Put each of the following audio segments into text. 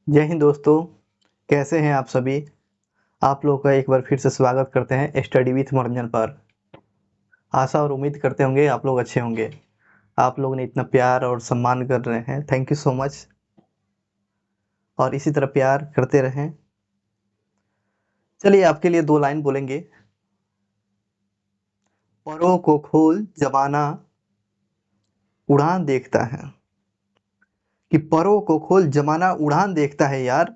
जय हिंद दोस्तों, कैसे हैं आप सभी। आप लोगों का एक बार फिर से स्वागत करते हैं स्टडी विथ मनोरंजन पर। आशा और उम्मीद करते होंगे आप लोग अच्छे होंगे। आप लोग ने इतना प्यार और सम्मान कर रहे हैं, थैंक यू सो मच। और इसी तरह प्यार करते रहें। चलिए आपके लिए दो लाइन बोलेंगे। परों को खोल जमाना उड़ान देखता है। कि परों को खोल जमाना उड़ान देखता है यार।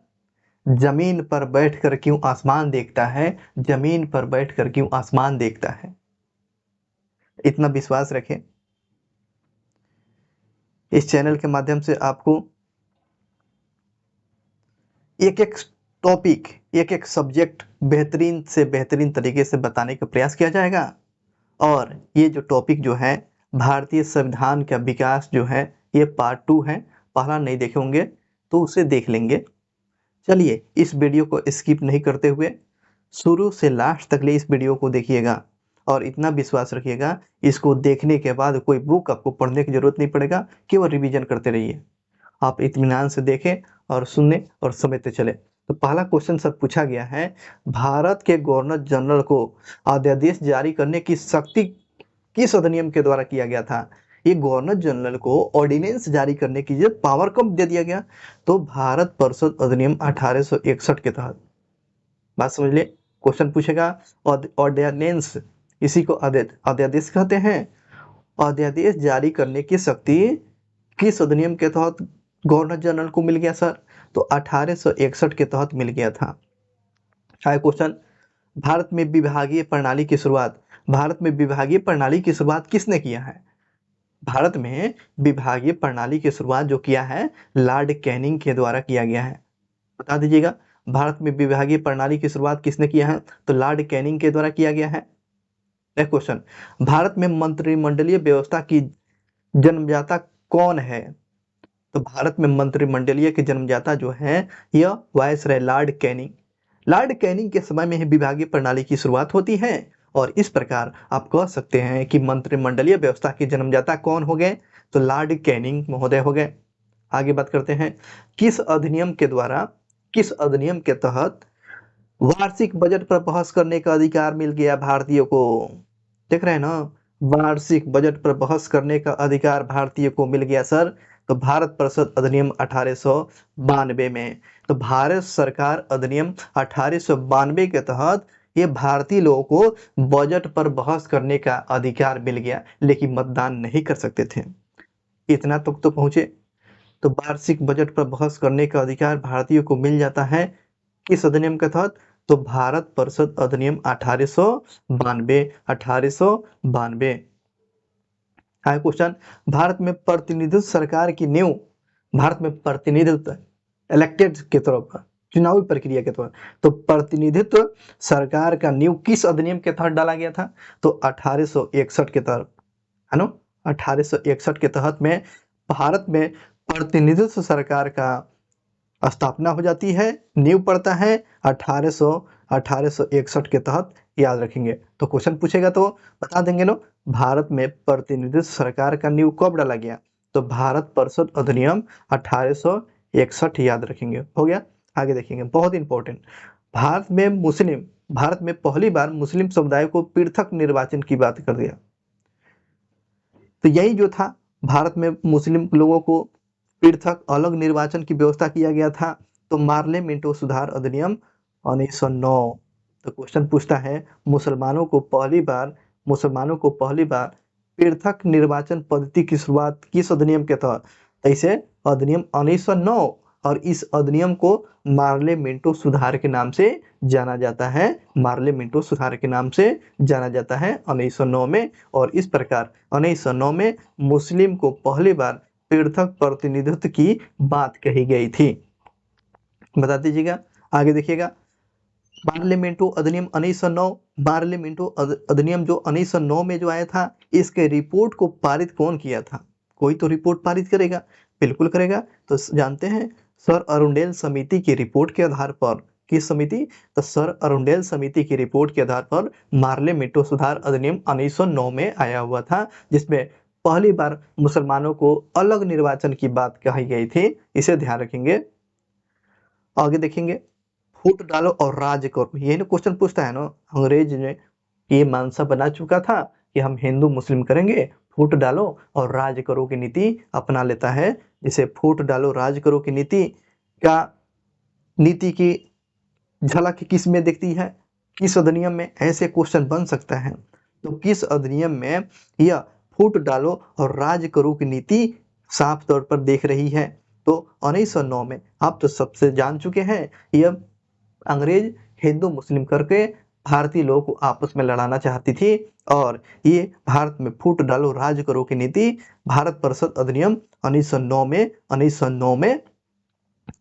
जमीन पर बैठकर क्यों आसमान देखता है। जमीन पर बैठकर क्यों आसमान देखता है। इतना विश्वास रखें। इस चैनल के माध्यम से आपको एक एक टॉपिक, एक एक सब्जेक्ट बेहतरीन से बेहतरीन तरीके से बताने का प्रयास किया जाएगा। और ये जो टॉपिक जो है, भारतीय संविधान का विकास जो है, ये पार्ट 2 है। पहला नहीं देखे होंगे तो उसे देख लेंगे। चलिए इस वीडियो को स्किप नहीं करते हुए शुरू से लास्ट तक ले इस वीडियो को देखिएगा। और इतना विश्वास रखिएगा, इसको देखने के बाद कोई बुक आपको पढ़ने की जरूरत नहीं पड़ेगा, केवल रिवीजन करते रहिए। आप इत्मीनान से देखें और सुने और समझते चले। तो पहला क्वेश्चन सर पूछा गया है, भारत के गवर्नर जनरल को अध्यादेश जारी करने की शक्ति किस अधिनियम के द्वारा किया गया था। ये गवर्नर जनरल को ऑर्डिनेंस जारी करने की जो पावर कब दे दिया गया, तो भारत परिषद अधिनियम 1861 के तहत। बात समझ लिए। क्वेश्चन पूछेगा ऑर्डिनेंस, इसी को अध्यादेश कहते हैं। अध्यादेश जारी करने की शक्ति किस अधिनियम के तहत गवर्नर जनरल को मिल गया सर, तो 1861 के तहत मिल गया था। आया क्वेश्चन, भारत में विभागीय प्रणाली की शुरुआत, भारत में विभागीय प्रणाली की शुरुआत किसने किया है। भारत में विभागीय प्रणाली की शुरुआत जो किया है, लॉर्ड कैनिंग के द्वारा किया गया है। बता दीजिएगा, भारत में विभागीय प्रणाली की शुरुआत किसने किया है, तो लॉर्ड कैनिंग के द्वारा किया गया है। नेक्स्ट क्वेश्चन, भारत में मंत्रिमंडलीय व्यवस्था की जन्मदाता कौन है। तो भारत में मंत्रिमंडलीय के जन्मदाता जो है, यह viceroy Lord Canning. Lord Canning के समय में ही विभागीय प्रणाली की शुरुआत होती है। और इस प्रकार आप कह सकते हैं कि मंत्रिमंडलीय व्यवस्था के जन्मदाता कौन हो गए, तो लॉर्ड कैनिंग महोदय हो गए। आगे बात करते हैं, किस अधिनियम के द्वारा, किस अधिनियम के तहत वार्षिक बजट पर बहस करने का अधिकार मिल गया भारतीयों को। देख रहे हैं ना, वार्षिक बजट पर बहस करने का अधिकार भारतीय को मिल गया सर, तो भारत परिषद अधिनियम 1892 में। तो भारत सरकार अधिनियम 1892 के तहत ये भारतीय लोगों को बजट पर बहस करने का अधिकार मिल गया, लेकिन मतदान नहीं कर सकते थे। इतना तक तो पहुंचे। तो वार्षिक बजट पर बहस करने का अधिकार भारतीयों को मिल जाता है किस अधिनियम के तहत, तो भारत परिषद अधिनियम 1892। 1892। आया क्वेश्चन, भारत में प्रतिनिधित्व सरकार की नींव, भारत में प्रतिनिधित्व इलेक्टेड के तौर पर, चुनावी प्रक्रिया के तौर, तो प्रतिनिधित्व सरकार का नींव किस अधिनियम के तहत डाला गया था, तो 1861 के तहत, है ना। 1861 के तहत में भारत में प्रतिनिधित्व सरकार का स्थापना हो जाती है, नींव पड़ता है 1861 के तहत। याद रखेंगे, तो क्वेश्चन पूछेगा तो बता देंगे ना। भारत में प्रतिनिधित्व सरकार का नींव कब डाला गया, तो भारत परिषद अधिनियम 1861। याद रखेंगे, हो गया। आगे देखेंगे, बहुत इंपॉर्टेंट। भारत में पहली बार मुस्लिम समुदाय को पृथक निर्वाचन की बात कर दिया। तो यही जो था, भारत में मुस्लिम लोगों को पृथक अलग निर्वाचन की व्यवस्था किया गया था, तो मार्ले मिंटो सुधार अधिनियम 1909। तो क्वेश्चन पूछता है, मुसलमानों को पहली बार पृथक निर्वाचन पद्धति की शुरुआत किस अधिनियम के तहत, तो इसे अधिनियम 1909। और इस अधिनियम को मार्ले मिंटो सुधार के नाम से जाना जाता है, मार्ले मिंटो सुधार के नाम से जाना जाता है 1909 में। और इस प्रकार 1909 में मुस्लिम को पहली बार पृथक प्रतिनिधित्व की बात कही गई थी। बता दीजिएगा। आगे देखिएगा, पार्लियामेंटो अधिनियम 1909, पार्लियामेंटो अधिनियम जो 1909 में जो आया था, इसके रिपोर्ट को पारित कौन किया था। कोई तो रिपोर्ट पारित करेगा, बिल्कुल करेगा। तो जानते हैं, सर अरुंडेल समिति की रिपोर्ट के आधार पर, किस समिति, तो सर अरुंडेल समिति की रिपोर्ट के आधार पर मार्ले मिंटो सुधार अधिनियम 1909 में आया हुआ था, जिसमें पहली बार मुसलमानों को अलग निर्वाचन की बात कही गई थी। इसे ध्यान रखेंगे। आगे देखेंगे, फूट डालो और राज करो, ये ना क्वेश्चन पूछता है ना, अंग्रेज ने ये मानसा बना चुका था कि हम हिंदू मुस्लिम करेंगे, फूट डालो और राज करो की नीति अपना लेता है। जिसे फूट डालो राज करो की का नीति की झलक किस में दिखती है, किस अधिनियम में, ऐसे क्वेश्चन बन सकता है। तो किस अधिनियम में यह फूट डालो और राज करो की नीति साफ तौर पर देख रही है? तो 1909 में। आप तो सबसे जान चुके हैं, यह अंग्रेज हिंदू मुस्लिम करके भारतीय लोगों को आपस में लड़ाना चाहती थी, और ये भारत में फूट डालो राज करो की नीति भारत परिषद अधिनियम 1909 में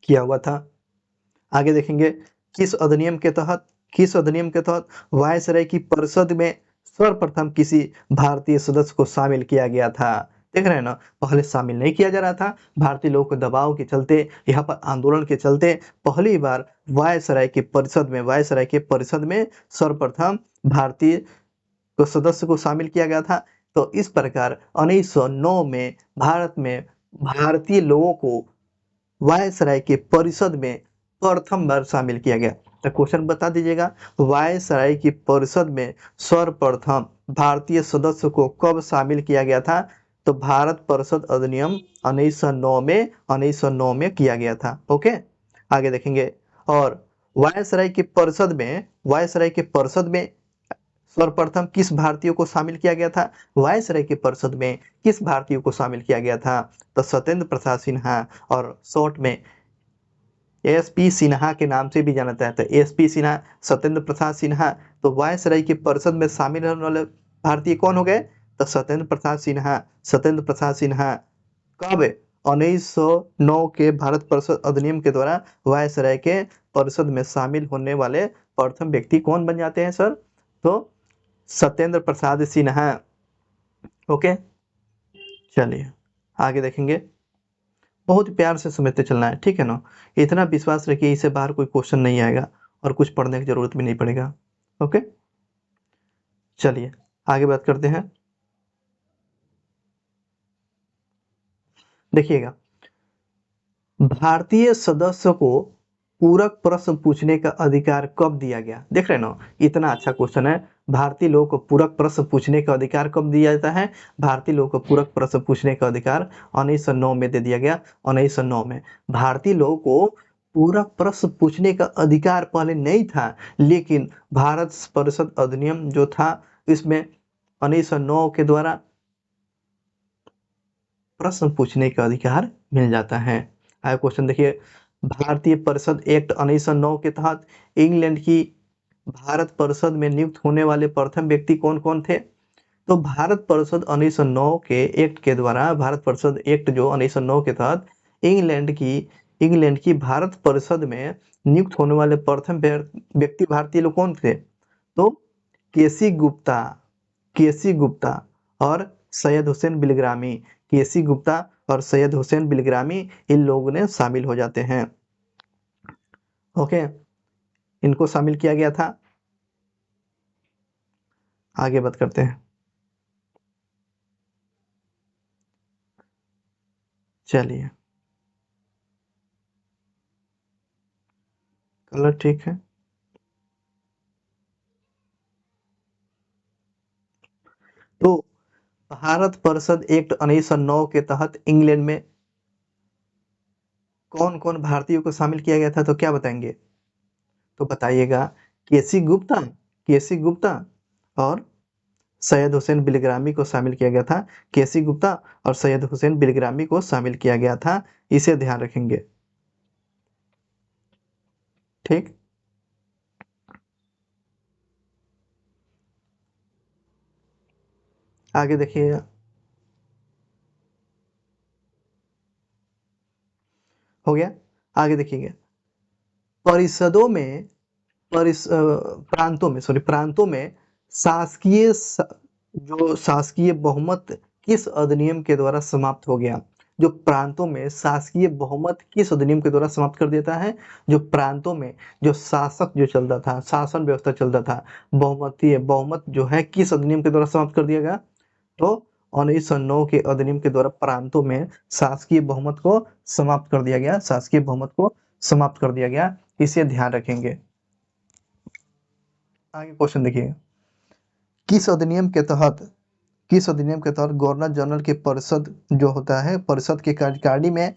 किया हुआ था। आगे देखेंगे, किस अधिनियम के तहत वायसराय की परिषद में सर्वप्रथम किसी भारतीय सदस्य को शामिल किया गया था? देख रहे हैं ना, पहले शामिल नहीं किया जा रहा था, भारतीय लोगों के दबाव के चलते, यहाँ पर आंदोलन के चलते पहली बार वायसराय की परिषद में सर्वप्रथम भारतीय को सदस्य को शामिल किया गया था। तो इस प्रकार 1909 में भारत में भारतीय लोगों को वायसराय के परिषद में प्रथम बार शामिल किया गया। तो क्वेश्चन बता दीजिएगा, वायसराय की परिषद में सर्वप्रथम भारतीय सदस्य को कब शामिल किया गया था? तो भारत परिषद अधिनियम 1909 में किया गया था। ओके, आगे देखेंगे, और वायसराय की परिषद में सर्वप्रथम किस भारतीय को शामिल किया गया था? वायसराय की परिषद में किस भारतीय को शामिल किया गया था? तो सत्येंद्र प्रसाद सिन्हा, और शॉर्ट में एसपी सिन्हा के नाम से भी जाना जाता है। एसपी सिन्हा, सत्येंद्र प्रसाद सिन्हा। तो वायसराय की परिषद में शामिल होने वाले भारतीय कौन हो गए? तो सत्येंद्र प्रसाद सिन्हा कब? 1909 के भारत परिषद अधिनियम के द्वारा वायसराय के परिषद में शामिल होने वाले प्रथम व्यक्ति कौन बन जाते हैं सर? तो सत्येंद्र प्रसाद सिन्हा। ओके, चलिए आगे देखेंगे, बहुत प्यार से समझते चलना है, ठीक है ना? इतना विश्वास रखिए, इससे बाहर कोई क्वेश्चन नहीं आएगा और कुछ पढ़ने की जरूरत भी नहीं पड़ेगा। ओके, चलिए आगे बात करते हैं। देखिएगा, भारतीय सदस्य को पूरक प्रश्न पूछने का अधिकार कब दिया गया? देख रहे हैं ना, इतना अच्छा क्वेश्चन है। भारतीय लोगों को पूरक प्रश्न पूछने का अधिकार कब दिया जाता है? भारतीय लोगों को पूरक प्रश्न पूछने का अधिकार 1909 में दे दिया गया। 1909 में भारतीय लोगों को पूरक प्रश्न पूछने का अधिकार पहले नहीं था, लेकिन भारत परिषद अधिनियम जो था इसमें 1909 के द्वारा प्रश्न पूछने का अधिकार मिल जाता है। आगे क्वेश्चन देखिए, भारतीय परिषद एक्ट 1909 के तहत इंग्लैंड की भारत परिषद में नियुक्त होने वाले प्रथम व्यक्ति कौन कौन थे? तो भारत परिषद 1909 के एक्ट के द्वारा, भारत परिषद एक्ट जो 1909 के तहत इंग्लैंड की भारत परिषद में नियुक्त होने वाले प्रथम व्यक्ति भारतीय लोग कौन थे? तो केसी गुप्ता और सैयद हुसैन बिलग्रामी। केसी गुप्ता और सैयद हुसैन बिलग्रामी इन लोगों ने शामिल हो जाते हैं। ओके, इनको शामिल किया गया था। आगे बात करते हैं, चलिए कलर ठीक है। तो भारत परिषद एक्ट 1909 के तहत इंग्लैंड में कौन कौन भारतीयों को शामिल किया गया था? तो क्या बताएंगे? तो बताइएगा, केसी गुप्ता और सैयद हुसैन बिलग्रामी को शामिल किया गया था। केसी गुप्ता और सैयद हुसैन बिलग्रामी को शामिल किया गया था, इसे ध्यान रखेंगे, ठीक। आगे देखिए, हो गया। आगे देखिएगा, परिषदों में प्रांतों में शासकीय जो शासकीय बहुमत किस अधिनियम के द्वारा समाप्त हो गया? जो प्रांतों में शासकीय बहुमत किस अधिनियम के द्वारा समाप्त कर देता है? जो प्रांतों में जो शासक जो चलता था, शासन व्यवस्था चलता था, बहुमत जो है किस अधिनियम के द्वारा समाप्त कर दिया गया? तो 1909 के अधिनियम के द्वारा प्रांतों में शासकीय बहुमत को समाप्त कर दिया गया। शासकीय बहुमत को समाप्त कर दिया गया, इसे ध्यान रखेंगे। आगे क्वेश्चन देखिए, किस अधिनियम के तहत गवर्नर जनरल के परिषद जो होता है, परिषद के कार्यकारिणी में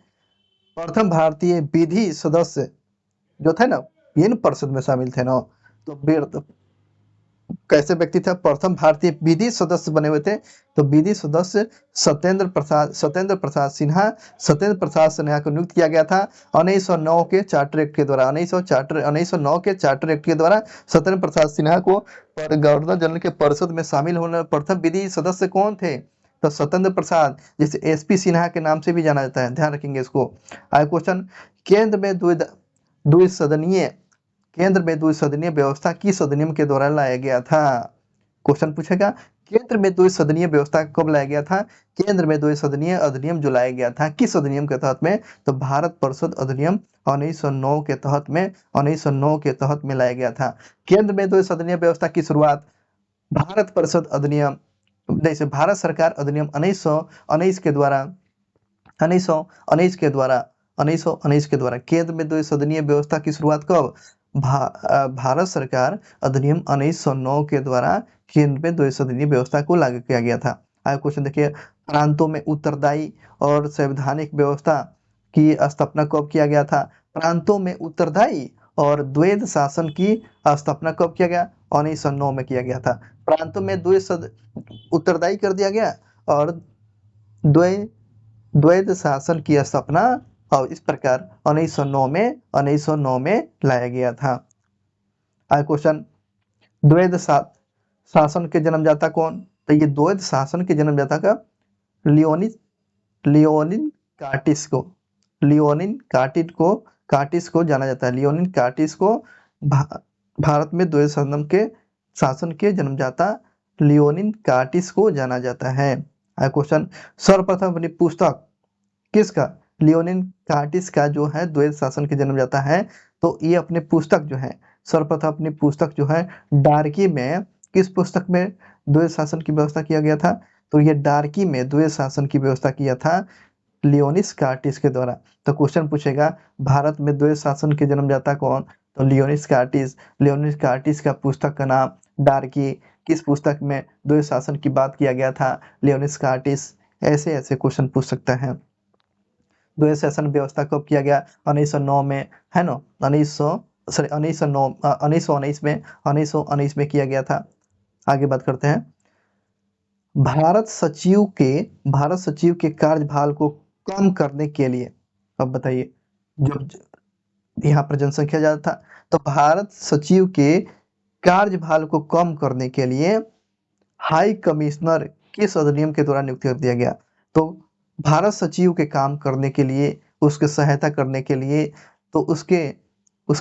प्रथम भारतीय विधि सदस्य जो थे ना, ये न परिषद में शामिल थे ना, तो कैसे व्यक्ति थे? प्रथम भारतीय विधि सदस्य बने हुए थे। तो विधि सदस्य सत्येंद्र प्रसाद सिन्हा को नियुक्त किया गया था 1909 के चार्टर एक्ट के द्वारा। 1909 के चार्टर एक्ट के द्वारा सत्येंद्र प्रसाद सिन्हा को गवर्नर जनरल के परिषद में शामिल होने प्रथम विधि सदस्य कौन थे? तो सत्येंद्र प्रसाद, जिसे एसपी सिन्हा के नाम से भी जाना जाता है, ध्यान रखेंगे इसको। आगे क्वेश्चन, केंद्र में द्विसदनीय व्यवस्था किस अधिनियम के द्वारा लाया गया था? क्वेश्चन पूछेगा, केंद्र में द्विसदनीय व्यवस्था कब लाया गया था? केंद्र में द्विसदनीय अधिनियम जो लाया गया था किस अधिनियम के तहत में? तो भारत परिषद अधिनियम 1909 के तहत में लाया गया था। केंद्र में द्विसदनीय व्यवस्था की शुरुआत भारत परिषद अधिनियम, जैसे भारत सरकार अधिनियम 1919 के द्वारा 1919 के द्वारा केंद्र में द्विसदनीय व्यवस्था की शुरुआत कब? भारत सरकार अधिनियम 1909 के द्वारा केंद्र में द्विसदनीय व्यवस्था को लागू किया गया था। आगे क्वेश्चन देखिए, प्रांतों में उत्तरदायी और संवैधानिक व्यवस्था की स्थापना कब किया गया था? प्रांतों में उत्तरदायी और द्वैध शासन की स्थापना कब किया गया? 1909 में किया गया था। प्रांतों में उत्तरदायी कर दिया गया और द्वैध शासन की स्थापना और इस प्रकार 1909 में लाया गया था। आगे क्वेश्चन, द्वैध शासन के जन्मदाता कौन? तो ये द्वैध शासन के जन्मदाता का लियोनिन कार्टिस को जाना जाता है। लियोनिन कार्टिस को भारत में द्वैध शासन के जन्मदाता लियोनिन कार्टिस को जाना जाता है। आगे क्वेश्चन, सर्वप्रथम अपनी पुस्तक किसका? लियोनिन कार्टिस का जो है द्वैध शासन के जन्मदाता है। तो ये अपने पुस्तक जो है, सर्वप्रथम अपनी पुस्तक जो है डार्की में, किस पुस्तक में द्वैध शासन की व्यवस्था किया गया था? तो ये डार्की में द्वैध शासन की व्यवस्था किया था लियोनिस कार्टिस के द्वारा। तो क्वेश्चन पूछेगा, भारत में द्वैध शासन के जन्मदाता कौन? तो लियोनिस कार्टिस का पुस्तक का नाम डार्की। किस पुस्तक में द्वैध शासन की बात किया गया था? लियोनिस कार्टिस। ऐसे क्वेश्चन पूछ सकता है। द्वैध शासन व्यवस्था कब किया गया? 1909 में, है ना, 1919 में किया गया था। आगे बात करते हैं, भारत सचिव के कार्यभार को कम करने के लिए, अब बताइए, जो यहाँ पर जनसंख्या ज्यादा था, तो भारत सचिव के कार्यभार को कम करने के लिए हाई कमिश्नर किस अधिनियम के द्वारा नियुक्त कर दिया गया? तो भारत सचिव के काम करने के लिए, उसके सहायता करने के लिए, तो उसके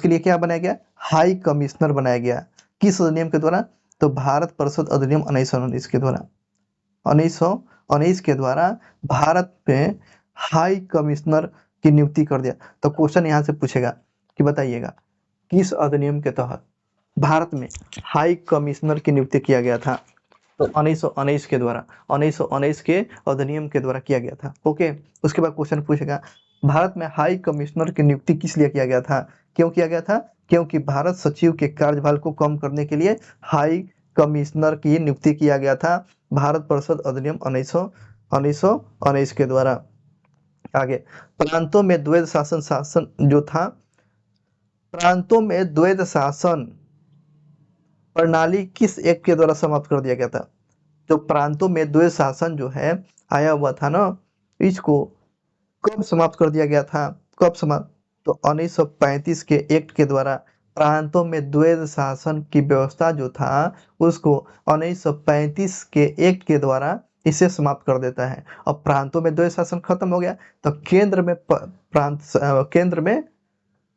लिए क्या बनाया गया? हाई कमिश्नर बनाया गया। किस अधिनियम के द्वारा? तो भारत परिषद अधिनियम 1919 के द्वारा। 1919 के द्वारा भारत में हाई कमिश्नर की नियुक्ति कर दिया। तो क्वेश्चन यहाँ से पूछेगा कि बताइएगा, किस अधिनियम के तहत भारत में हाई कमिश्नर की नियुक्ति किया गया था? तो 1919 के द्वारा, 1919 के अधिनियम के द्वारा किया गया था। ओके, उसके बाद क्वेश्चन पूछेगा, भारत में हाई कमिश्नर की नियुक्ति किस लिए किया गया था? क्यों किया गया था? क्योंकि भारत सचिव के कार्यभार को कम करने के लिए हाई कमिश्नर की नियुक्ति किया गया था भारत परिषद अधिनियम 1919 के द्वारा। आगे, प्रांतों में द्वैध शासन जो था, प्रांतों में द्वैध शासन प्रणाली किस एक्ट के द्वारा समाप्त कर दिया गया था? जो प्रांतों में द्वैध शासन जो है आया हुआ था ना, इसको कब समाप्त कर दिया गया था? कब समाप्त? तो 1935 के एक्ट के द्वारा प्रांतों में द्वैध शासन की व्यवस्था जो था उसको 1935 के एक्ट के द्वारा इसे समाप्त कर देता है। अब प्रांतों में द्वैध शासन खत्म हो गया तो केंद्र में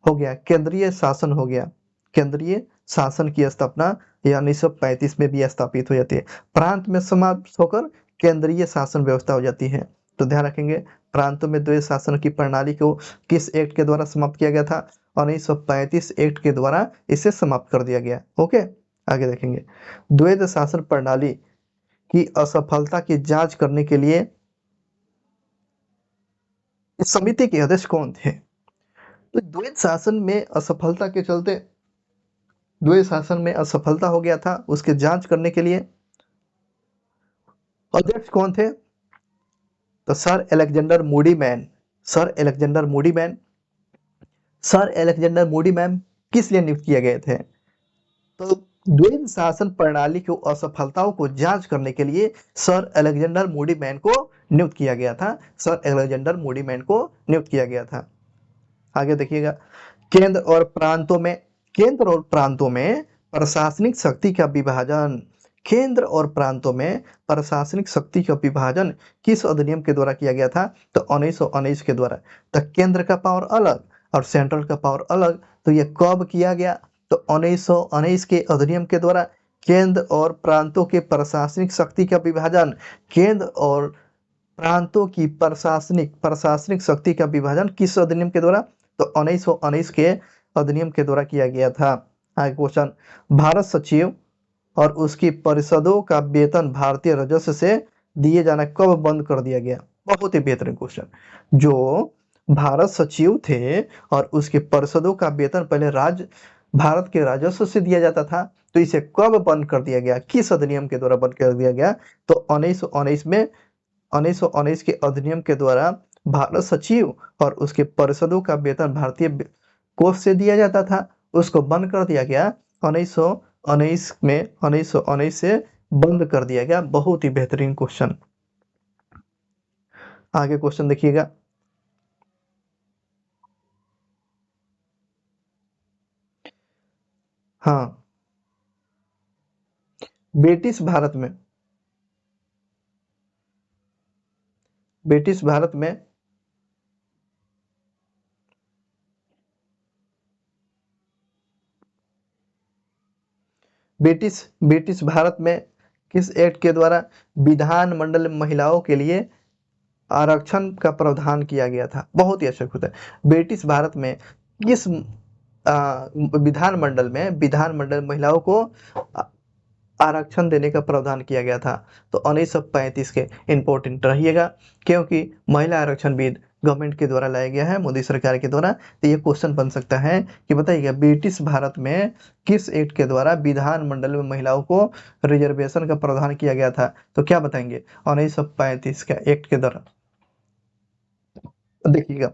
हो गया केंद्रीय शासन हो गया। केंद्रीय शासन की स्थापना 1935 में भी स्थापित हो जाती है। प्रांत में समाप्त होकर केंद्रीय शासन व्यवस्था हो जाती है। तो ध्यान रखेंगे, प्रांतों में द्वैध शासन की प्रणाली को किस एक्ट के द्वारा समाप्त किया गया था? 1935 एक्ट के द्वारा इसे समाप्त कर दिया गया। ओके, आगे देखेंगे, द्वैध शासन प्रणाली की असफलता की जांच करने के लिए इस समिति के अध्यक्ष कौन थे? तो द्वैध शासन में असफलता के चलते, द्वैध शासन में असफलता हो गया था, उसके जांच करने के लिए अध्यक्ष कौन थे? तो sir Alexander Moody man. Sir Alexander Moody man. Sir Alexander Moody man किस लिए नियुक्त किए गए थे? तो द्वैध शासन प्रणाली की असफलताओं को जांच करने के लिए सर अलेक्जेंडर मूडी मैन को नियुक्त किया गया था। सर अलेक्जेंडर मूडी मैन को नियुक्त किया गया था। आगे देखिएगा, केंद्र और प्रांतों में, केंद्र और प्रांतों में प्रशासनिक शक्ति का विभाजन, केंद्र और प्रांतों में प्रशासनिक शक्ति का विभाजन किस अधिनियम के द्वारा किया गया था? तो 1919 के द्वारा। तो केंद्र का पावर अलग और सेंट्रल का पावर अलग, तो ये कब किया गया? तो 1919 के अधिनियम के द्वारा केंद्र और प्रांतों के प्रशासनिक शक्ति का विभाजन, केंद्र और प्रांतों की प्रशासनिक शक्ति का विभाजन किस अधिनियम के द्वारा? तो 1919 के अधिनियम के द्वारा किया गया था। आगे क्वेश्चन, भारत सचिव और उसकी परिषदों का वेतन भारतीय राजस्व से दिए जाना कब बंद कर दिया गया? बहुत ही बेहतरीन क्वेश्चन। जो भारत सचिव थे और उसके परिषदों का वेतन पहले भारत के राजस्व से दिया जाता था, तो इसे कब बंद कर दिया गया? किस अधिनियम के द्वारा बंद कर दिया गया? तो 1919 में, 1919 के अधिनियम के द्वारा भारत सचिव और उसके परिषदों का वेतन भारतीय कोष से दिया जाता था, उसको बंद कर दिया गया 1919 में, 1919 से बंद कर दिया गया। बहुत ही बेहतरीन क्वेश्चन। आगे क्वेश्चन देखिएगा, हाँ, ब्रिटिश भारत में, ब्रिटिश भारत में ब्रिटिश भारत में किस एक्ट के द्वारा विधानमंडल में महिलाओं के लिए आरक्षण का प्रावधान किया गया था? बहुत ही अच्छा होता है। ब्रिटिश भारत में किस विधानमंडल महिलाओं को आरक्षण देने का प्रावधान किया गया था? तो 1935 के। इंपॉर्टेंट रहिएगा, क्योंकि महिला आरक्षण बिल गवर्नमेंट के द्वारा लाया गया है, मोदी सरकार के द्वारा। तो ये क्वेश्चन बन सकता है कि बताइएगा, ब्रिटिश भारत में किस एक्ट के द्वारा विधानमंडल में महिलाओं को रिजर्वेशन का प्रावधान किया गया था? तो क्या बताएंगे? 1935 का एक्ट के द्वारा। देखिएगा,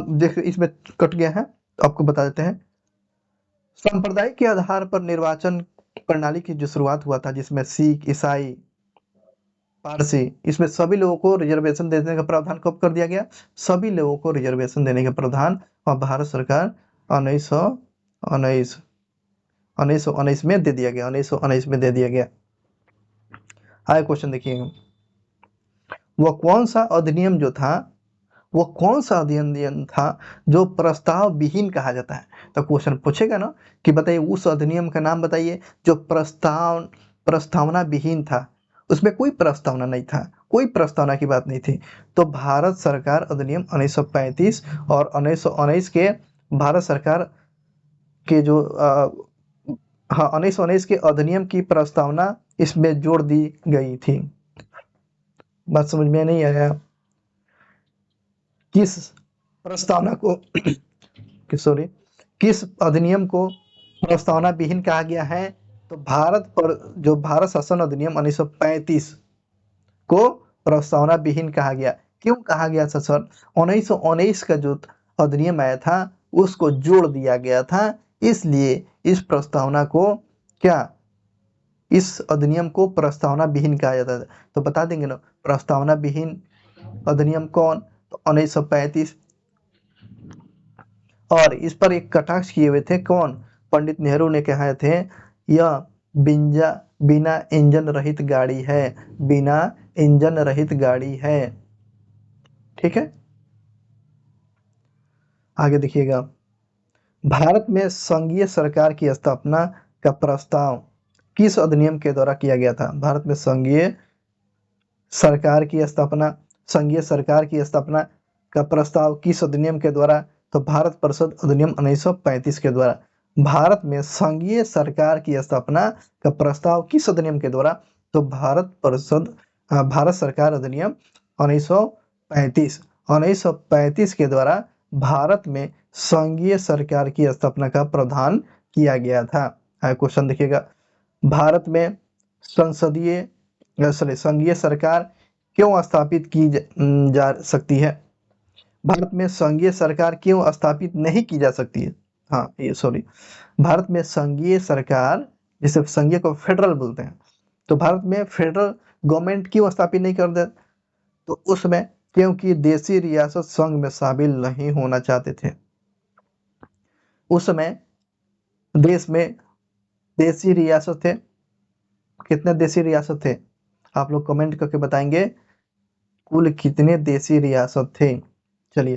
देखिए इसमें कट गया है, तो आपको बता देते हैं। सांप्रदायिक के आधार पर निर्वाचन प्रणाली की जो शुरुआत हुआ था, जिसमें सिख, ईसाई, पारसी, इसमें सभी लोगों को रिजर्वेशन देने का प्रावधान कब कर दिया गया? सभी लोगों को रिजर्वेशन देने का प्रावधान और भारत सरकार 1919 1919 में दे दिया गया, 1919 में दे दिया गया। आगे क्वेश्चन देखिएगा, वह कौन सा अधिनियम जो था, वो कौन सा अधिनियम था जो प्रस्ताव विहीन कहा जाता है? तो क्वेश्चन पूछेगा ना कि बताइए उस अधिनियम का नाम बताइए जो प्रस्तावना विहीन था, उसमें कोई प्रस्तावना नहीं था, कोई प्रस्तावना की बात नहीं थी। तो भारत सरकार अधिनियम 1935 और 1919 के भारत सरकार के जो हाँ 1919 के अधिनियम की प्रस्तावना इसमें जोड़ दी गई थी। बात समझ में नहीं आया? किस प्रस्तावना को सॉरी, किस अधिनियम को प्रस्तावना विहीन कहा गया है? तो भारत शासन अधिनियम 1935 को प्रस्तावना विहीन कहा गया। क्यों कहा गया था सर? 1919 का जो अधिनियम आया था उसको जोड़ दिया गया था, इसलिए इस प्रस्तावना को इस अधिनियम को प्रस्तावना विहीन कहा जाता था। तो बता देंगे ना प्रस्तावना विहीन अधिनियम कौन? तो 1935। और इस पर एक कटाक्ष किए हुए थे कौन? पंडित नेहरू ने कहा थे, यह बिना इंजन रहित गाड़ी है, बिना इंजन रहित गाड़ी है। ठीक है, आगे देखिएगा, भारत में संघीय सरकार की स्थापना का प्रस्ताव किस अधिनियम के द्वारा किया गया था? भारत में संघीय सरकार की स्थापना का प्रस्ताव किस अधिनियम के द्वारा? तो भारत परिषद अधिनियम 1935 के द्वारा। भारत में संघीय सरकार की स्थापना का प्रस्ताव किस अधिनियम के द्वारा? तो भारत सरकार अधिनियम 1935। 1935 के द्वारा भारत में संघीय सरकार की स्थापना का प्रावधान किया गया था। क्वेश्चन देखिएगा, भारत में संघीय सरकार क्यों स्थापित की जा सकती है? भारत में संघीय सरकार क्यों स्थापित नहीं की जा सकती है? भारत में संघीय सरकार, जिसे संघीय को फेडरल बोलते हैं, तो भारत में फेडरल गवर्नमेंट क्यों स्थापित नहीं कर दे? तो उसमें क्योंकि देशी रियासत संघ में शामिल नहीं होना चाहते थे। उस समय देश में देशी रियासत थे, कितने देशी रियासत थे? आप लोग कमेंट करके बताएंगे कुल कितने देशी रियासत थे। चलिए,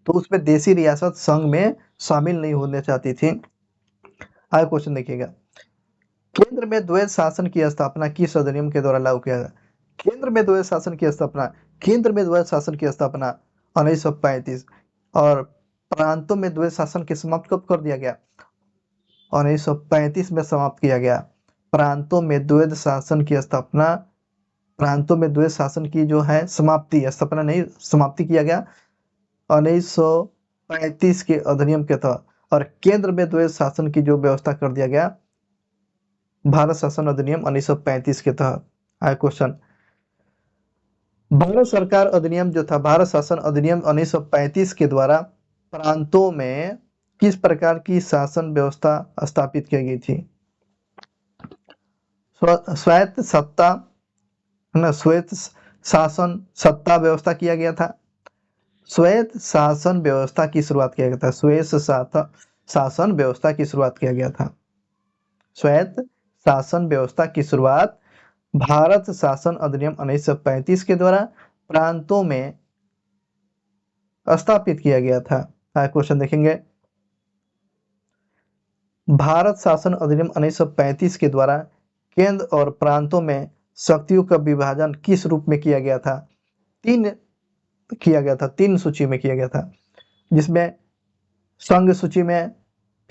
तो उसमें देशी रियासत संघ में शामिल नहीं होने चाहती थी। आगे क्वेश्चन देखिएगा, केंद्र में द्वैध शासन की स्थापना किस अधिनियम के द्वारा लागू किया गया? केंद्र में द्वैध शासन की स्थापना 1935 और प्रांतों में द्वैध शासन की समाप्त कब कर दिया गया? 1935 में समाप्त किया गया। प्रांतों में द्वैध शासन की स्थापना, प्रांतों में द्वैध शासन की जो है समाप्ति, स्थापना नहीं, समाप्ति किया गया 1935 के अधिनियम के तहत। और केंद्र में द्वैध शासन की जो व्यवस्था कर दिया गया भारत शासन अधिनियम 1935 के तहत। आया क्वेश्चन, भारत सरकार अधिनियम जो था, भारत शासन अधिनियम 1935 के द्वारा प्रांतों में किस प्रकार की शासन व्यवस्था स्थापित की गई थी? स्वायत्त सत्ता, है ना, स्वायत्त शासन सत्ता व्यवस्था किया गया था। स्वायत्त शासन व्यवस्था की शुरुआत किया गया था। स्वायत्त शासन व्यवस्था की शुरुआत किया गया था। स्वायत्त शासन व्यवस्था की शुरुआत भारत शासन अधिनियम 1935 के द्वारा प्रांतों में स्थापित किया गया था। क्वेश्चन देखेंगे, भारत शासन अधिनियम 1935 के द्वारा केंद्र और प्रांतों में शक्तियों का विभाजन किस रूप में किया गया था? तीन सूची में किया गया था, जिसमें संघ सूची में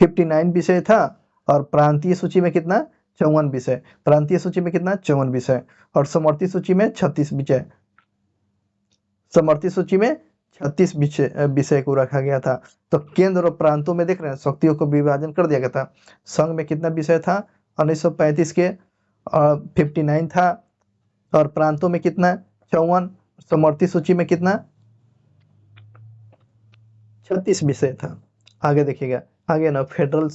59 विषय था और प्रांतीय सूची में कितना? 54 विषय। प्रांतीय सूची में कितना? 54 विषय। और समवर्ती सूची में 36 विषय। समवर्ती सूची में 36 विषय को रखा गया था। तो केंद्र और प्रांतों में देख रहे हैं शक्तियों को विभाजन कर दिया गया था। संघ में कितना विषय था? 1935 के 59 था और प्रांतों में कितना? 54। समवर्ती सूची में कितना? 36 विषय था। आगे देखिएगा, आगे ना फेडरल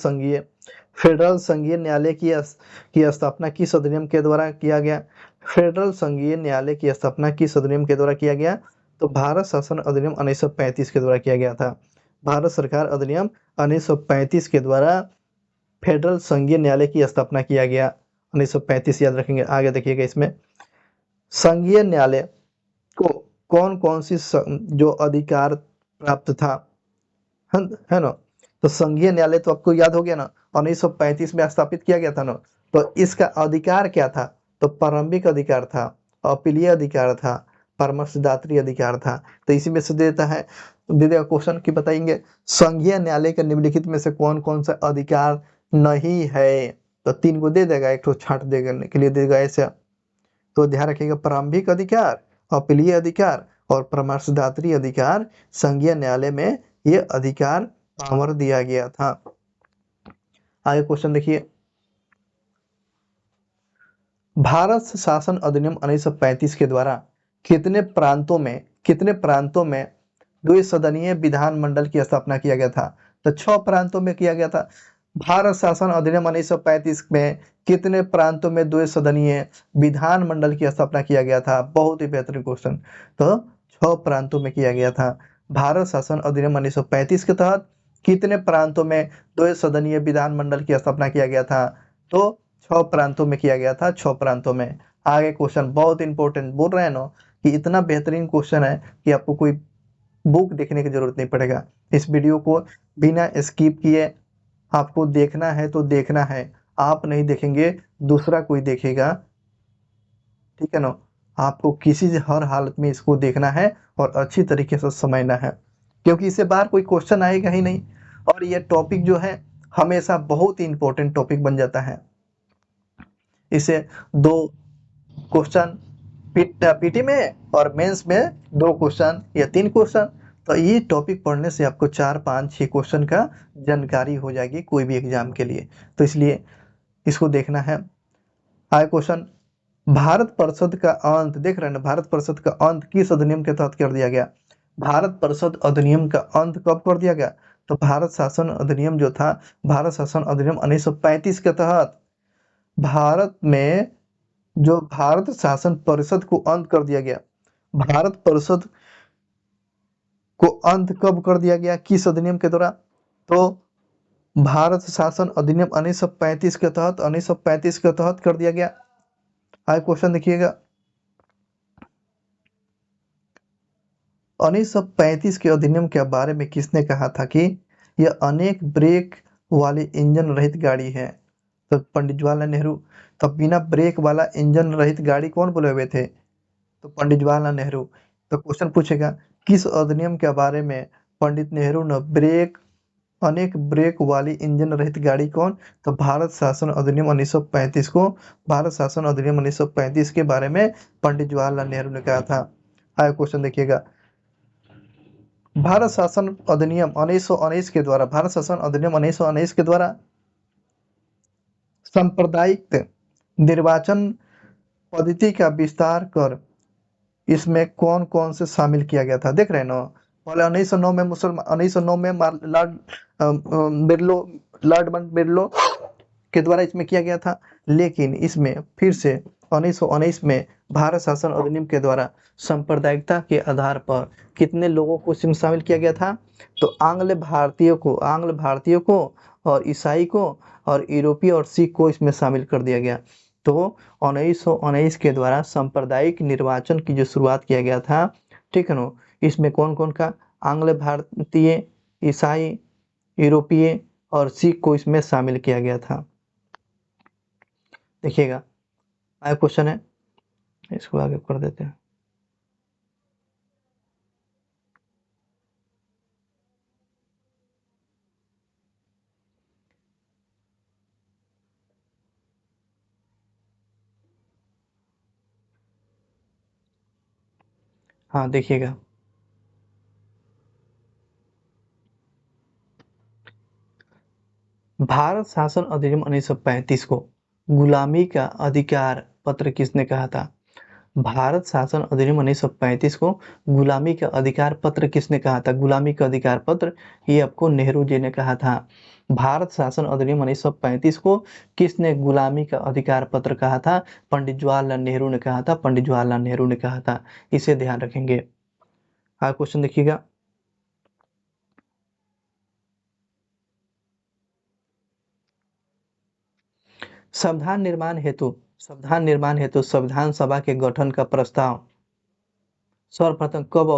संघीय न्यायालय की स्थापना किस अधिनियम के द्वारा किया गया? फेडरल संघीय न्यायालय की स्थापना किस अधिनियम के द्वारा किया गया? तो भारत शासन अधिनियम 1935 के द्वारा किया गया था। भारत सरकार अधिनियम 1935 के द्वारा फेडरल संघीय न्यायालय की स्थापना किया गया। 1935 याद रखेंगे। आगे देखिएगा, इसमें संघीय न्यायालय को कौन कौन सी जो अधिकार प्राप्त था, है ना? तो संघीय न्यायालय तो आपको याद हो गया ना, 1935 में स्थापित किया गया था ना। तो इसका अधिकार क्या था? तो प्रारंभिक अधिकार था, अपीलीय अधिकार था, परामर्शदात्री अधिकार था। तो इसी में से देता है, दे देगा क्वेश्चन की बताएंगे संघीय न्यायालय के निम्नलिखित में से कौन कौन सा अधिकार नहीं है? तो 3 को दे देगा, एक तो छांट देने के लिए देगा ऐसे। तो ध्यान रखिएगा, प्रारंभिक अधिकार, अपीलीय अधिकार और परामर्शदात्री अधिकार, संघीय न्यायालय में ये अधिकार पावर दिया गया था। आगे क्वेश्चन देखिए, भारत शासन अधिनियम 1935 के द्वारा कितने प्रांतों में द्विसदनीय विधानमंडल की स्थापना किया गया था? तो 6 प्रांतों में किया गया था। भारत शासन अधिनियम 1935 में कितने प्रांतों में द्विसदनीय विधानमंडल की स्थापना किया गया था? बहुत ही बेहतरीन क्वेश्चन। तो 6 प्रांतों में किया गया था। भारत शासन अधिनियम 1935 के तहत कितने प्रांतों में द्विसदनीय विधानमंडल की स्थापना किया गया था? तो 6 प्रांतों में किया गया था, 6 प्रांतों में। आगे क्वेश्चन बहुत इंपॉर्टेंट, बोल रहे हैं ना कि इतना बेहतरीन क्वेश्चन है कि आपको कोई बुक देखने की जरूरत नहीं पड़ेगा। इस वीडियो को बिना स्किप किए आपको देखना है तो देखना है, आप नहीं देखेंगे दूसरा कोई देखेगा, ठीक है ना? आपको किसी हर हालत में इसको देखना है और अच्छी तरीके से समझना है, क्योंकि इससे बाहर कोई क्वेश्चन आएगा ही नहीं। और ये टॉपिक जो है हमेशा बहुत ही इंपॉर्टेंट टॉपिक बन जाता है। इसे 2 क्वेश्चन पीटी में और मेंस में 2 क्वेश्चन या 3 क्वेश्चन। तो ये टॉपिक पढ़ने से आपको 4, 5, 6 क्वेश्चन का जानकारी हो जाएगी कोई भी एग्जाम के लिए। तो इसलिए इसको देखना है। आया क्वेश्चन, भारत परिषद का अंत देख रहे हैं ना, भारत परिषद का अंत किस अधिनियम के तहत कर दिया गया? भारत परिषद अधिनियम का अंत कब कर दिया गया? तो भारत शासन अधिनियम जो था, भारत शासन अधिनियम 1935 के तहत भारत में जो भारत शासन परिषद को अंत कर दिया गया। भारत परिषद को अंत कब कर दिया गया, किस अधिनियम के द्वारा? तो भारत शासन अधिनियम 1935 के तहत 1935 के तहत कर दिया गया। आगे क्वेश्चन देखिएगा, 1935 के अधिनियम के बारे में किसने कहा था कि यह अनेक ब्रेक वाली इंजन रहित गाड़ी है? तो पंडित जवाहरलाल नेहरू। तो बिना ब्रेक वाला इंजन रहित गाड़ी कौन बोले हुए थे? तो पंडित जवाहरलाल नेहरू। तो क्वेश्चन पूछेगा, किस अधिनियम के बारे में पंडित नेहरू ने अनेक ब्रेक वाली इंजन रहित गाड़ी कौन? तो भारत शासन अधिनियम 1935 को, भारत शासन अधिनियम 1935 के बारे में पंडित जवाहरलाल नेहरू ने कहा था। आगे क्वेश्चन देखिएगा, भारत शासन अधिनियम 1919 के द्वारा, भारत शासन अधिनियम 1919 के द्वारा सांप्रदायिक निर्वाचन पद्धति का विस्तार कर इसमें कौन कौन से शामिल किया गया था? देख रहे हैं ना, पहले 1909 में मुसलमान, 1909 में लॉर्ड बिरलो के द्वारा इसमें किया गया था, लेकिन इसमें फिर से 1919 में भारत शासन अधिनियम के द्वारा सांप्रदायिकता के आधार पर कितने लोगों को इसमें शामिल किया गया था? तो आंग्ल भारतीयों को और ईसाई को और यूरोपीय और सिख को इसमें शामिल कर दिया गया। तो 1919 के द्वारा सांप्रदायिक निर्वाचन की जो शुरुआत किया गया था, ठीक है ना, इसमें कौन कौन का? आंग्ल भारतीय, ईसाई, यूरोपीय और सिख को इसमें शामिल किया गया था। देखिएगा, आया क्वेश्चन है, इसको आगे कर देते हैं। हाँ देखिएगा, भारत शासन अधिनियम 1935 को गुलामी का अधिकार पत्र किसने कहा था? भारत शासन अधिनियम 1935 को गुलामी का अधिकार पत्र किसने कहा था? गुलामी का अधिकार पत्र ये आपको नेहरू जी ने कहा था। भारत शासन अधिनियम 1935 को किसने गुलामी का अधिकार पत्र कहा था? पंडित जवाहरलाल नेहरू ने कहा था, पंडित जवाहरलाल नेहरू ने कहा था। इसे ध्यान रखेंगे। हाँ क्वेश्चन देखिएगा, संविधान निर्माण हेतु संविधान सभा के गठन का प्रस्ताव सर्वप्रथम कब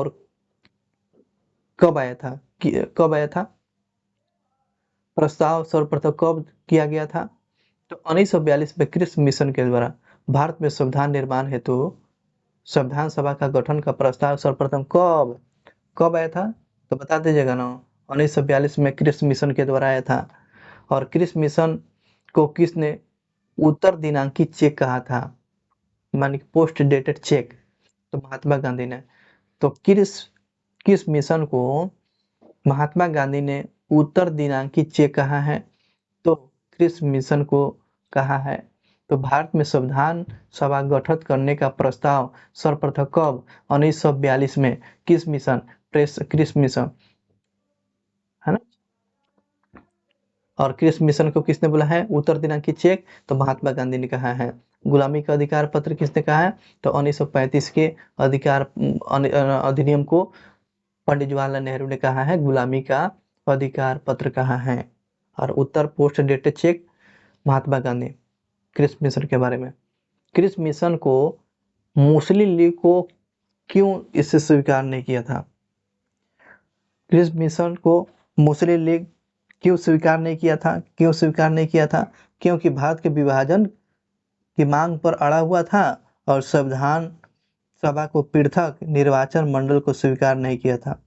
आया था? प्रस्ताव सर्वप्रथम कब किया गया था? तो 1942 में क्रिप्स मिशन के द्वारा भारत में संविधान निर्माण हेतु संविधान सभा का गठन का प्रस्ताव सर्वप्रथम कब आया था? तो बता दीजिएगा ना। 1942 में क्रिप्स मिशन के द्वारा आया था। और क्रिप्स मिशन को किसने उत्तर दिनांकी चेक कहा था? मानी पोस्ट डेटेड चेक, तो महात्मा गांधी ने। तो किस मिशन को महात्मा गांधी ने उत्तर दिनांकी चेक कहा है? तो क्रिप्स मिशन को कहा है। तो भारत में संविधान सभा गठित करने का प्रस्ताव सर्वप्रथम कब? 1942 में। किस मिशन? क्रिप्स मिशन, है ना। और क्रिप्स मिशन को किसने बोला है उत्तर दिनांकी चेक? तो महात्मा गांधी ने कहा है। गुलामी का अधिकार पत्र किसने कहा है? तो 1935 के अधिनियम को पंडित जवाहरलाल नेहरू ने कहा है, गुलामी का अधिकार पत्र कहा है। और उत्तर post dated cheque Mahatma Gandhi. Cripps mission के बारे में, क्रिप्स मिशन को मुस्लिम लीग को क्यों इसे स्वीकार नहीं किया था? क्रिप्स मिशन को मुस्लिम लीग क्यों स्वीकार नहीं किया था? क्योंकि भारत के विभाजन की मांग पर अड़ा हुआ था और संविधान सभा को पृथक निर्वाचन मंडल को स्वीकार नहीं किया था।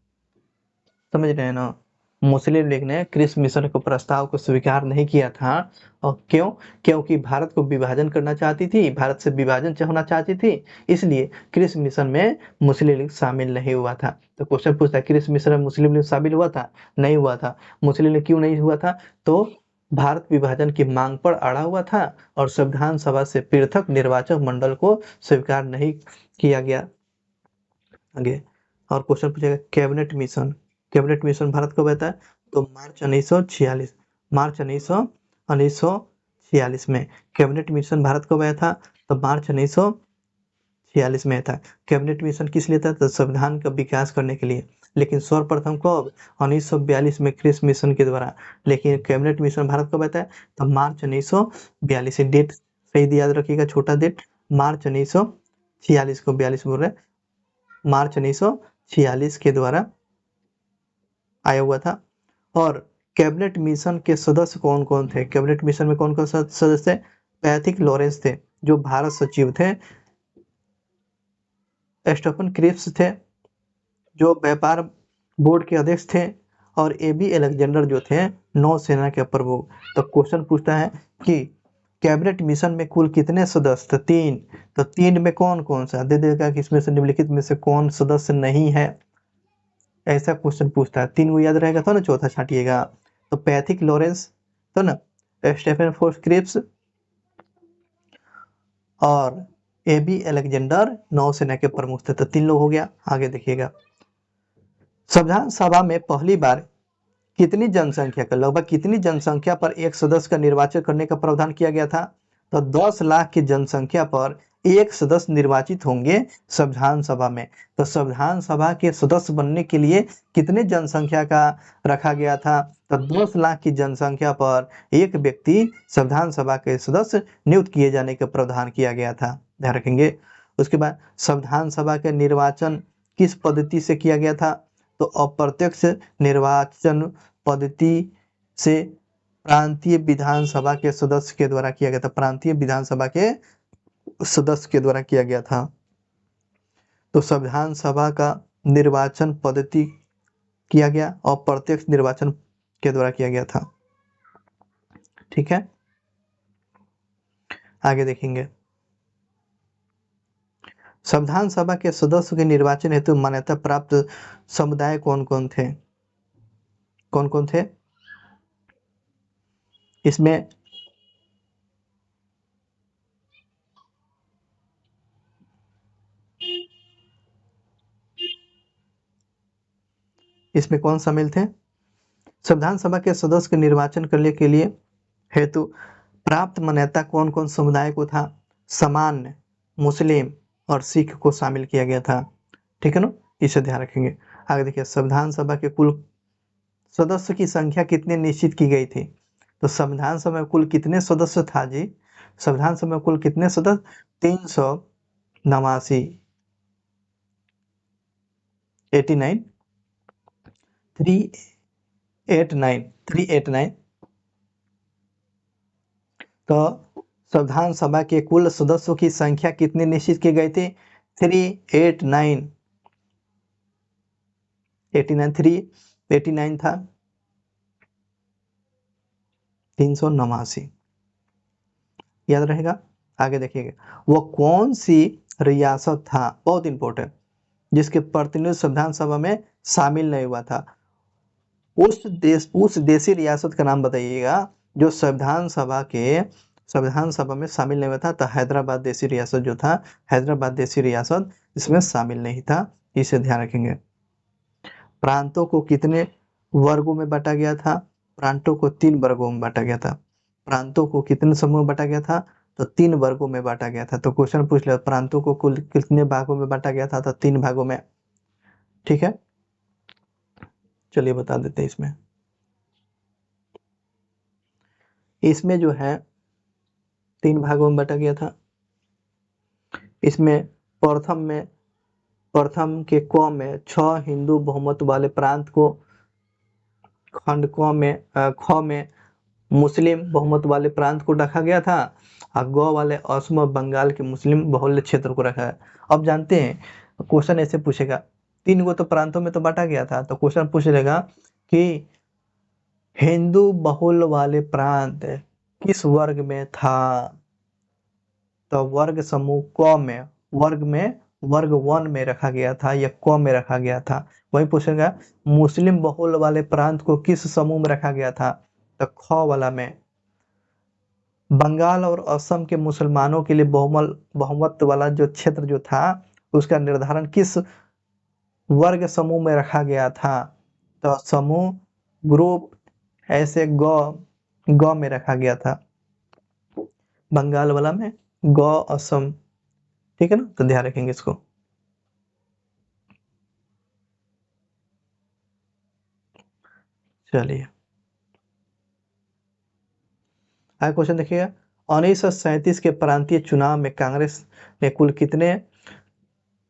समझ रहे हैं ना। मुस्लिम लीग ने क्रिस मिशन को प्रस्ताव को स्वीकार नहीं किया था। और क्यों? क्योंकि भारत को विभाजन करना चाहती थी, भारत से विभाजन होना चाहती थी, इसलिए क्रिस मिशन में मुस्लिम लीग शामिल नहीं हुआ था। तो क्वेश्चन पूछता है, क्रिस मिशन में मुस्लिम लीग शामिल हुआ था? नहीं हुआ था। मुस्लिम लीग क्यों नहीं हुआ था? तो भारत विभाजन की मांग पर अड़ा हुआ था और संविधान सभा से पृथक निर्वाचक मंडल को स्वीकार नहीं किया गया। आगे और क्वेश्चन पूछेगा, cabinet mission. Cabinet mission Bharat कब होता है? तो मार्च 1946, मार्च 1946 में कैबिनेट मिशन भारत कब आया था? तो मार्च 1946 में था। कैबिनेट मिशन किस लिए था? तो संविधान का विकास करने के लिए। लेकिन सर्वप्रथम कब? 1942 में क्रिस मिशन के द्वारा। लेकिन कैबिनेट मिशन भारत कब आता है? तो मार्च 1942। डेट सही याद रखिएगा, छोटा डेट, मार्च 1946 को 42 बोल रहे, मार्च 1946 के द्वारा आया हुआ था। और कैबिनेट मिशन के सदस्य कौन कौन थे? कैबिनेट मिशन में कौन कौन सदस्य? पैथिक लॉरेंस थे जो भारत सचिव थे, स्टीफन क्रिप्स थे जो व्यापार बोर्ड के अध्यक्ष थे, और एबी अलेक्जेंडर जो थे नौसेना के प्रमुख। तो क्वेश्चन पूछता है कि कैबिनेट मिशन में कुल कितने सदस्य थे? 3। तो 3 में कौन कौन सा? दे देगा कि इसमें से निम्नलिखित में से कौन सदस्य नहीं है, ऐसा क्वेश्चन पूछता है। 3 को याद रहेगा तो ना चौथा छाटिएगा। तो पैथिक लॉरेंस, तो ना स्टीफन फोर्स क्रिप्स और एबी अलेक्जेंडर नौसेना के प्रमुख थे। तो 3 लोग हो गया। आगे देखिएगा, संविधान सभा में पहली बार कितनी जनसंख्या का, लगभग कितनी जनसंख्या पर एक सदस्य का निर्वाचन करने का प्रावधान किया गया था? तो 10 लाख की जनसंख्या पर एक सदस्य निर्वाचित होंगे संविधान सभा में। तो संविधान सभा के सदस्य बनने के लिए कितने जनसंख्या का रखा गया था? तो 10 लाख की जनसंख्या पर एक व्यक्ति संविधान सभा के सदस्य नियुक्त किए जाने का प्रावधान किया गया था, ध्यान रखेंगे। उसके बाद संविधान सभा के निर्वाचन किस पद्धति से किया गया था? तो अप्रत्यक्ष निर्वाचन पद्धति से प्रांतीय विधानसभा के सदस्य के द्वारा किया गया था। प्रांतीय विधानसभा के सदस्य के द्वारा किया गया था। तो संविधान सभा का निर्वाचन पद्धति किया गया और प्रत्यक्ष निर्वाचन के द्वारा किया गया था। ठीक है, आगे देखेंगे, संविधान सभा के सदस्यों के निर्वाचन हेतु मान्यता प्राप्त समुदाय कौन कौन थे? कौन कौन थे इसमें? इसमें कौन शामिल थे? संविधान सभा के सदस्य के निर्वाचन करने के लिए हेतु प्राप्त मान्यता कौन कौन समुदाय को था? सामान्य, मुस्लिम और सिख को शामिल किया गया था। ठीक है ना, इसे ध्यान रखेंगे। आगे देखिए, संविधान सभा के कुल सदस्य की संख्या कितने निश्चित की गई थी? तो संविधान सभा में कुल कितने सदस्य था जी? संविधान सभा में कुल कितने सदस्य? 389, 89, 389। तो संविधान सभा के कुल सदस्यों की संख्या कितनी निश्चित की गई थी? 389, 389 था, 389 याद रहेगा। आगे देखिएगा, वो कौन सी रियासत था, बहुत इंपॉर्टेंट, जिसके प्रतिनिधि संविधान सभा में शामिल नहीं हुआ था? उस देशी रियासत का नाम बताइएगा जो संविधान सभा में शामिल नहीं हुआ था। तो हैदराबाद देशी रियासत जो था, हैदराबाद देशी रियासत इसमें शामिल नहीं था, इसे ध्यान रखेंगे। प्रांतों को कितने वर्गों में बांटा गया था? प्रांतों को 3 वर्गों में बांटा गया था। प्रांतों को कितने समूह में बांटा गया था? तो 3 वर्गों में बांटा गया था। तो क्वेश्चन पूछ लिया, प्रांतों को कुल कितने भागों में बांटा गया था? तो 3 भागों में। ठीक है, चलिए बता देते हैं। इसमें जो है 3 भागों में बांटा गया था। इसमें प्रथम के क में 6 हिंदू बहुमत वाले प्रांत को, खंड ख में मुस्लिम बहुमत वाले प्रांत को रखा गया था, और ग वाले असम बंगाल के मुस्लिम बहुल्य क्षेत्र को रखा है। अब जानते हैं क्वेश्चन ऐसे पूछेगा, 3 को तो प्रांतों में तो बांटा गया था, तो क्वेश्चन पूछ लेगा कि हिंदू बहुल वाले प्रांत किस वर्ग में था? तो वर्ग समूह क में, वर्ग 1 में रखा गया था या क में रखा गया था। वही पूछेगा मुस्लिम बहुल वाले प्रांत को किस समूह में रखा गया था? तो ख वाला में। बंगाल और असम के मुसलमानों के लिए बहुमत वाला जो क्षेत्र जो था उसका निर्धारण किस वर्ग समूह में रखा गया था? तो समूह ग्रुप ऐसे ग में रखा गया था, बंगाल वाला में ग असम। ठीक है ना, तो ध्यान रखेंगे इसको। चलिए आगे क्वेश्चन देखिएगा। 1937 के प्रांतीय चुनाव में कांग्रेस ने कुल कितने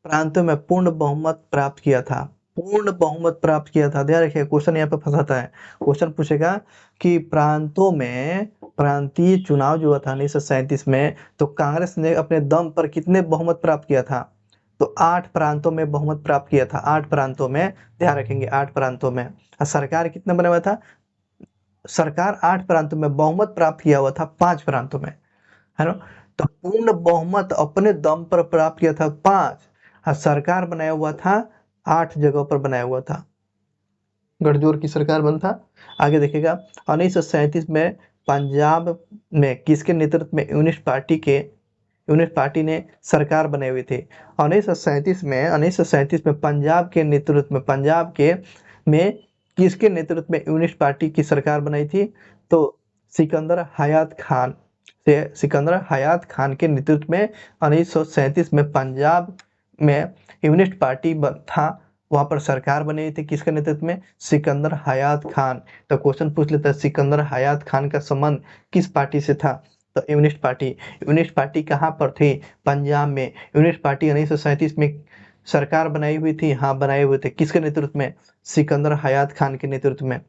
प्रांतों में पूर्ण बहुमत प्राप्त किया था? पूर्ण बहुमत प्राप्त किया था, ध्यान रखिए क्वेश्चन यहाँ पे फंसाता है। क्वेश्चन पूछेगा कि प्रांतों में प्रांतीय चुनाव जो हुआ था 1937 में, तो कांग्रेस ने अपने दम पर कितने बहुमत प्राप्त किया था? तो 8 प्रांतों में बहुमत प्राप्त किया था, 8 प्रांतों में, ध्यान रखेंगे 8 प्रांतों में। और सरकार कितना बना हुआ था? सरकार 8 प्रांतों में, बहुमत प्राप्त किया हुआ था 5 प्रांतों में, है ना। तो पूर्ण बहुमत अपने दम पर प्राप्त किया था 5, और सरकार बनाया हुआ था 8 जगहों पर बनाया हुआ था, गठजोड़ की सरकार बना था। आगे देखिएगा 1937 में पंजाब में किसके नेतृत्व में यूनिस्ट पार्टी ने सरकार बनाई हुई थी? 1937 में पंजाब के में किसके नेतृत्व में यूनिस्ट पार्टी की सरकार बनाई थी? तो सिकंदर हयात खान के नेतृत्व में 1937 में पंजाब में यूनिस्ट पार्टी था, वहां पर सरकार बनी थी किसके नेतृत्व में? सिकंदर हयात खान। तो क्वेश्चन पूछ लेता है सिकंदर हयात खान का संबंध किस पार्टी से था? तो यूनिस्ट पार्टी कहाँ पर थी? पंजाब में। यूनिस्ट पार्टी 1937 में सरकार बनाई हुई थी, हाँ बनाए हुए थे, किसके नेतृत्व में? सिकंदर हयात खान के नेतृत्व में।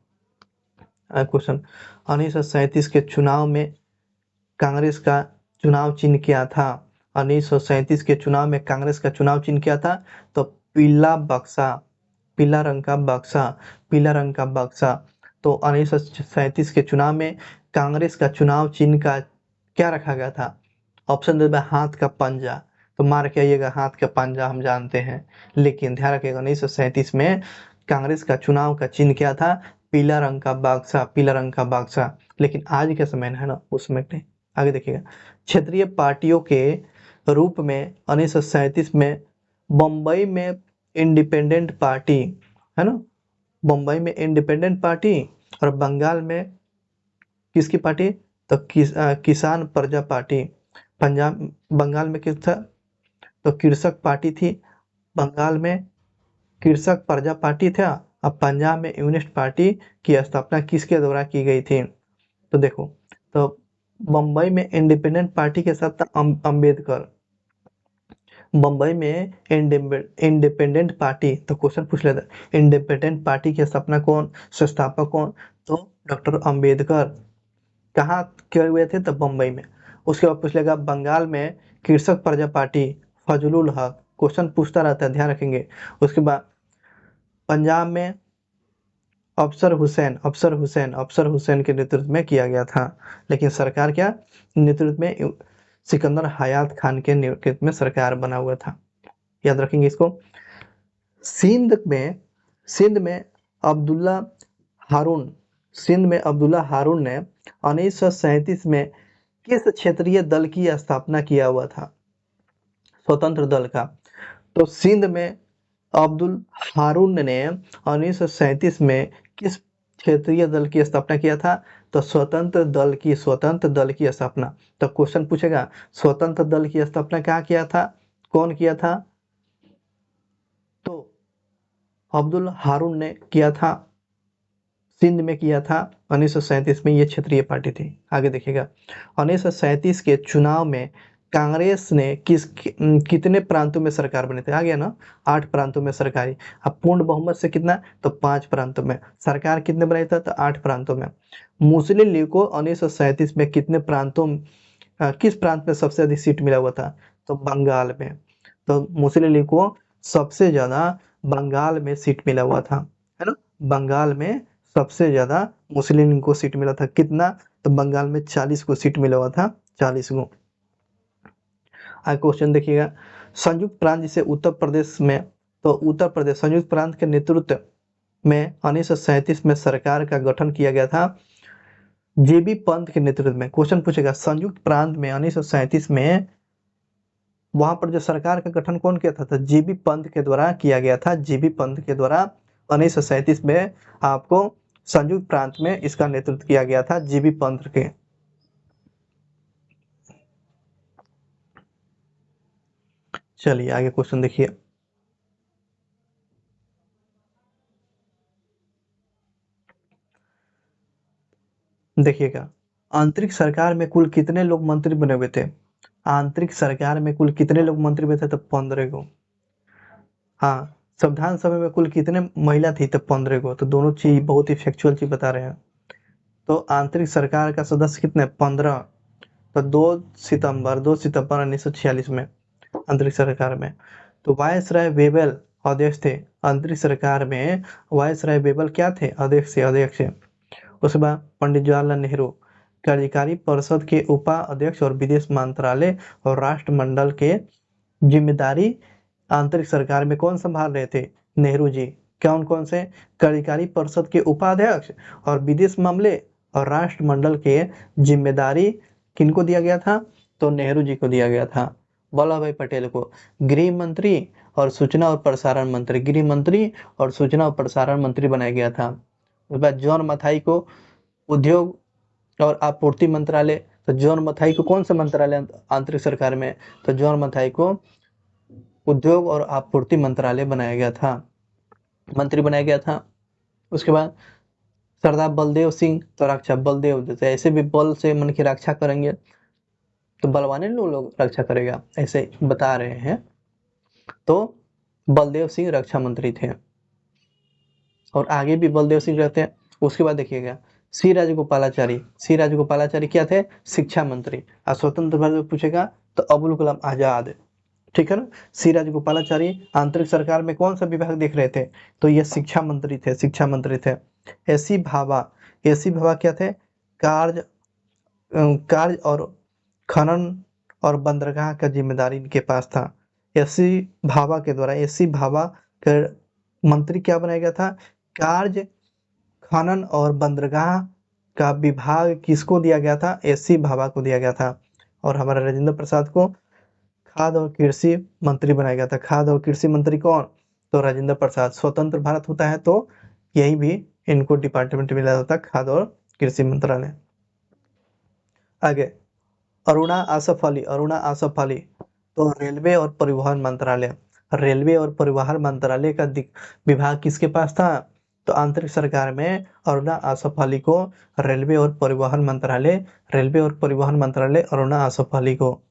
क्वेश्चन 1937 के चुनाव में कांग्रेस का चुनाव चिन्ह क्या था? 1937 के चुनाव में कांग्रेस का चुनाव चिन्ह क्या था? तो पीला रंग का बक्सा। तो 1937 के चुनाव में कांग्रेस का चुनाव चिन्ह का क्या रखा गया था? ऑप्शन दे हाथ का पंजा। तो मार के आइएगा, हाथ का पंजा हम जानते हैं, लेकिन ध्यान रखिएगा 1937 में कांग्रेस का चुनाव का चिन्ह क्या था? पीला रंग का बक्सा। लेकिन आज के समय है ना, उस समय नहीं। आगे देखिएगा क्षेत्रीय पार्टियों के रूप में 1937 में बम्बई में इंडिपेंडेंट पार्टी, है ना, बम्बई में इंडिपेंडेंट पार्टी, और बंगाल में किसकी पार्टी? तो किसान प्रजा पार्टी। बंगाल में किस था? तो कृषक पार्टी थी, बंगाल में कृषक प्रजा पार्टी था, और पंजाब में यूनिस्ट पार्टी की स्थापना किसके द्वारा की गई थी? तो देखो, तो बम्बई में इंडिपेंडेंट पार्टी के साथ था अम्बेडकर, बम्बई में इंडिपेंडेंट पार्टी। तो क्वेश्चन पूछ लेता इंडिपेंडेंट पार्टी की स्थापना कौन, संस्थापक कौन? तो डॉक्टर अम्बेडकर। कहाँ किए हुए थे? तो बम्बई में। उसके बाद पूछ लेगा बंगाल में कृषक प्रजा पार्टी, फजलुल हक। क्वेश्चन पूछता रहता है, ध्यान रखेंगे। उसके बाद पंजाब में अफसर हुसैन के नेतृत्व में किया गया था, लेकिन सरकार क्या नेतृत्व में? सिकंदर हयात खान के नेतृत्व में सरकार बना हुआ था, याद रखेंगे इसको। सिंध में अब्दुल्ला हारून ने 1937 में किस क्षेत्रीय दल की स्थापना किया हुआ था? स्वतंत्र दल का। तो सिंध में अब्दुल हारून ने 1937 में किस क्षेत्रीय दल की स्थापना किया था? तो स्वतंत्र दल की स्थापना। तो क्वेश्चन पूछेगा स्वतंत्र दल की स्थापना कहाँ किया था, कौन किया था? तो अब्दुल हारून ने किया था, सिंध में किया था 1937 में, ये क्षेत्रीय पार्टी थी। आगे देखिएगा 1937 के चुनाव में कांग्रेस ने कितने प्रांतों में सरकार बनी थी? आ गया ना, 8 प्रांतों में सरकारी। अब पूर्ण बहुमत से कितना? तो 5 प्रांतों में सरकार कितने बनाई था? तो 8 प्रांतों में। मुस्लिम लीग को 1937 में किस प्रांत में सबसे अधिक सीट मिला हुआ था? तो बंगाल में। तो मुस्लिम लीग को सबसे ज्यादा बंगाल में सीट मिला हुआ था, है ना, बंगाल में सबसे ज्यादा मुस्लिम लीग को सीट मिला था। कितना? तो बंगाल में 40 को सीट मिला हुआ था, 40 को। आगे क्वेश्चन देखिएगा, संयुक्त प्रांत जिसे उत्तर प्रदेश में, तो उत्तर प्रदेश संयुक्त प्रांत के नेतृत्व में 1937 में सरकार का गठन किया गया था जेबी पंत के नेतृत्व में। क्वेश्चन पूछेगा संयुक्त प्रांत में 1937 में वहां पर जो सरकार का गठन कौन किया था? तो जेबी पंत के द्वारा किया गया था, जेबी पंत के द्वारा 1937 में आपको संयुक्त प्रांत में इसका नेतृत्व किया गया था, जेबी पंत के। चलिए आगे क्वेश्चन देखिए, देखिएगा आंतरिक सरकार में कुल कितने लोग मंत्री बने हुए थे? आंतरिक सरकार में कुल कितने लोग मंत्री बने थे? तो 15 को। हाँ, संविधान सभा में कुल कितने महिला थी? तो 15 को। तो दोनों चीज बहुत ही फैक्चुअल चीज बता रहे हैं। तो आंतरिक सरकार का सदस्य कितने? 15। तो 2 सितंबर 1946 में आंतरिक सरकार में। तो वायसराय वेबल अध्यक्ष थे आंतरिक सरकार में। वायसराय वेबल क्या थे? अध्यक्ष थे, अध्यक्ष। उसके बाद पंडित जवाहरलाल नेहरू कार्यकारी परिषद के उपाध्यक्ष और विदेश मंत्रालय और राष्ट्रमंडल के जिम्मेदारी आंतरिक सरकार में कौन संभाल रहे थे? नेहरू जी। कौन कौन से? कार्यकारी परिषद के उपाध्यक्ष और विदेश मामले और राष्ट्रमंडल के जिम्मेदारी किनको दिया गया था? तो नेहरू जी को दिया गया था। वल्लभ भाई पटेल को गृह मंत्री और सूचना और प्रसारण मंत्री, गृह मंत्री और सूचना और प्रसारण मंत्री बनाया गया था। उसके बाद जॉन मथाई को उद्योग और आपूर्ति मंत्रालय, तो जॉन मथाई को कौन सा मंत्रालय आंतरिक सरकार में? तो जॉन मथाई को उद्योग और आपूर्ति मंत्रालय बनाया गया था, मंत्री बनाया गया था। उसके बाद सरदार बलदेव सिंह तो रक्षा, बलदेव जैसे ऐसे भी बल से मन की रक्षा करेंगे तो बलवाने लोग रक्षा करेगा, ऐसे बता रहे हैं। तो बलदेव सिंह रक्षा मंत्री थे और आगे भी बलदेव सिंह रहते हैं। उसके बाद देखिएगा सी राजगोपालाचारी, सी राजगोपालाचारी क्या थे? शिक्षा मंत्री। और स्वतंत्र भारत में पूछेगा तो अबुल कलाम आजाद, ठीक है ना। सी राजगोपालाचारी आंतरिक सरकार में कौन सा विभाग देख रहे थे? तो ये शिक्षा मंत्री थे, शिक्षा मंत्री थे। एसी भाभा, एसी भाभा क्या थे? कार्य और खनन और बंदरगाह का जिम्मेदारी इनके पास था। एसी भाभा के द्वारा, एसी भाभा के मंत्री क्या बनाया गया था? कार्य, खनन और बंदरगाह का विभाग किसको दिया गया था? एसी भाभा को दिया गया था। और हमारा राजेंद्र प्रसाद को खाद्य और कृषि मंत्री बनाया गया था। खाद्य और कृषि मंत्री कौन? तो राजेंद्र प्रसाद। स्वतंत्र भारत होता है तो यही भी इनको डिपार्टमेंट मिला जाता है, खाद्य और कृषि मंत्रालय। आगे अरुणा आसफ अली, अरुणा आसफ अली तो रेलवे और परिवहन मंत्रालय, रेलवे और परिवहन मंत्रालय का विभाग किसके पास था? तो आंतरिक सरकार में अरुणा आसफ अली को रेलवे और परिवहन मंत्रालय, रेलवे और परिवहन मंत्रालय अरुणा आसफ अली को।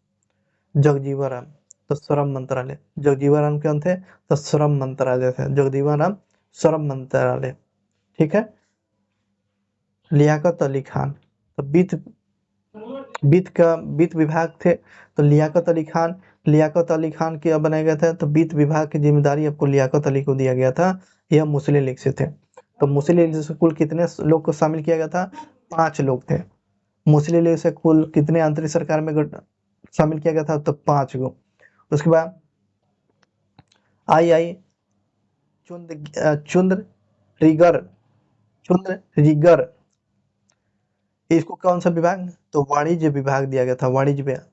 जगजीवन राम तो श्रम मंत्रालय, जगजीवन राम कौन थे? तो श्रम मंत्रालय थे, जगजीवन राम श्रम मंत्रालय, ठीक है। लियाकत अली खान तो वित्त विभाग थे। तो लियाकत अली खान, लियाकत अली खान क्या बनाया गया था? तो वित्त विभाग की जिम्मेदारी आपको लियाकत अली को दिया गया था। यह मुस्लिम लीग से थे। तो मुस्लिम लीग से कुल कितने लोग को शामिल किया गया था? 5 लोग थे। मुस्लिम लीग से कुल कितने आंतरिक सरकार में शामिल किया गया था? तो 5 को। उसके बाद आई चुंद्रिगर, चुंद्रिगर इसको कौन सा विभाग? तो वाणिज्य विभाग दिया गया था, वाणिज्य विभाग।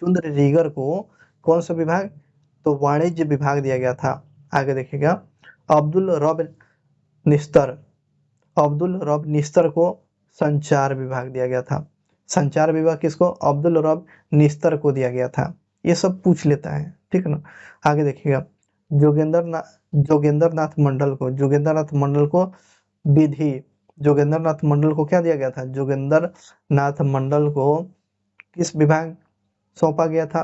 चुंद्रिगर को कौन सा विभाग? तो वाणिज्य विभाग दिया गया था। आगे देखिएगा अब्दुल रब निस्तर, अब्दुल रब निस्तर को संचार विभाग दिया गया था। संचार विभाग किसको? अब्दुल रब निस्तर को दिया गया था। ये सब पूछ लेता है, ठीक है ना। आगे देखिएगा जोगेंद्र नाथ मंडल को, जोगेंद्र नाथ मंडल को विधि, जोगेंद्र नाथ मंडल को क्या दिया गया था? जोगेंद्र नाथ मंडल को किस विभाग सौंपा गया था?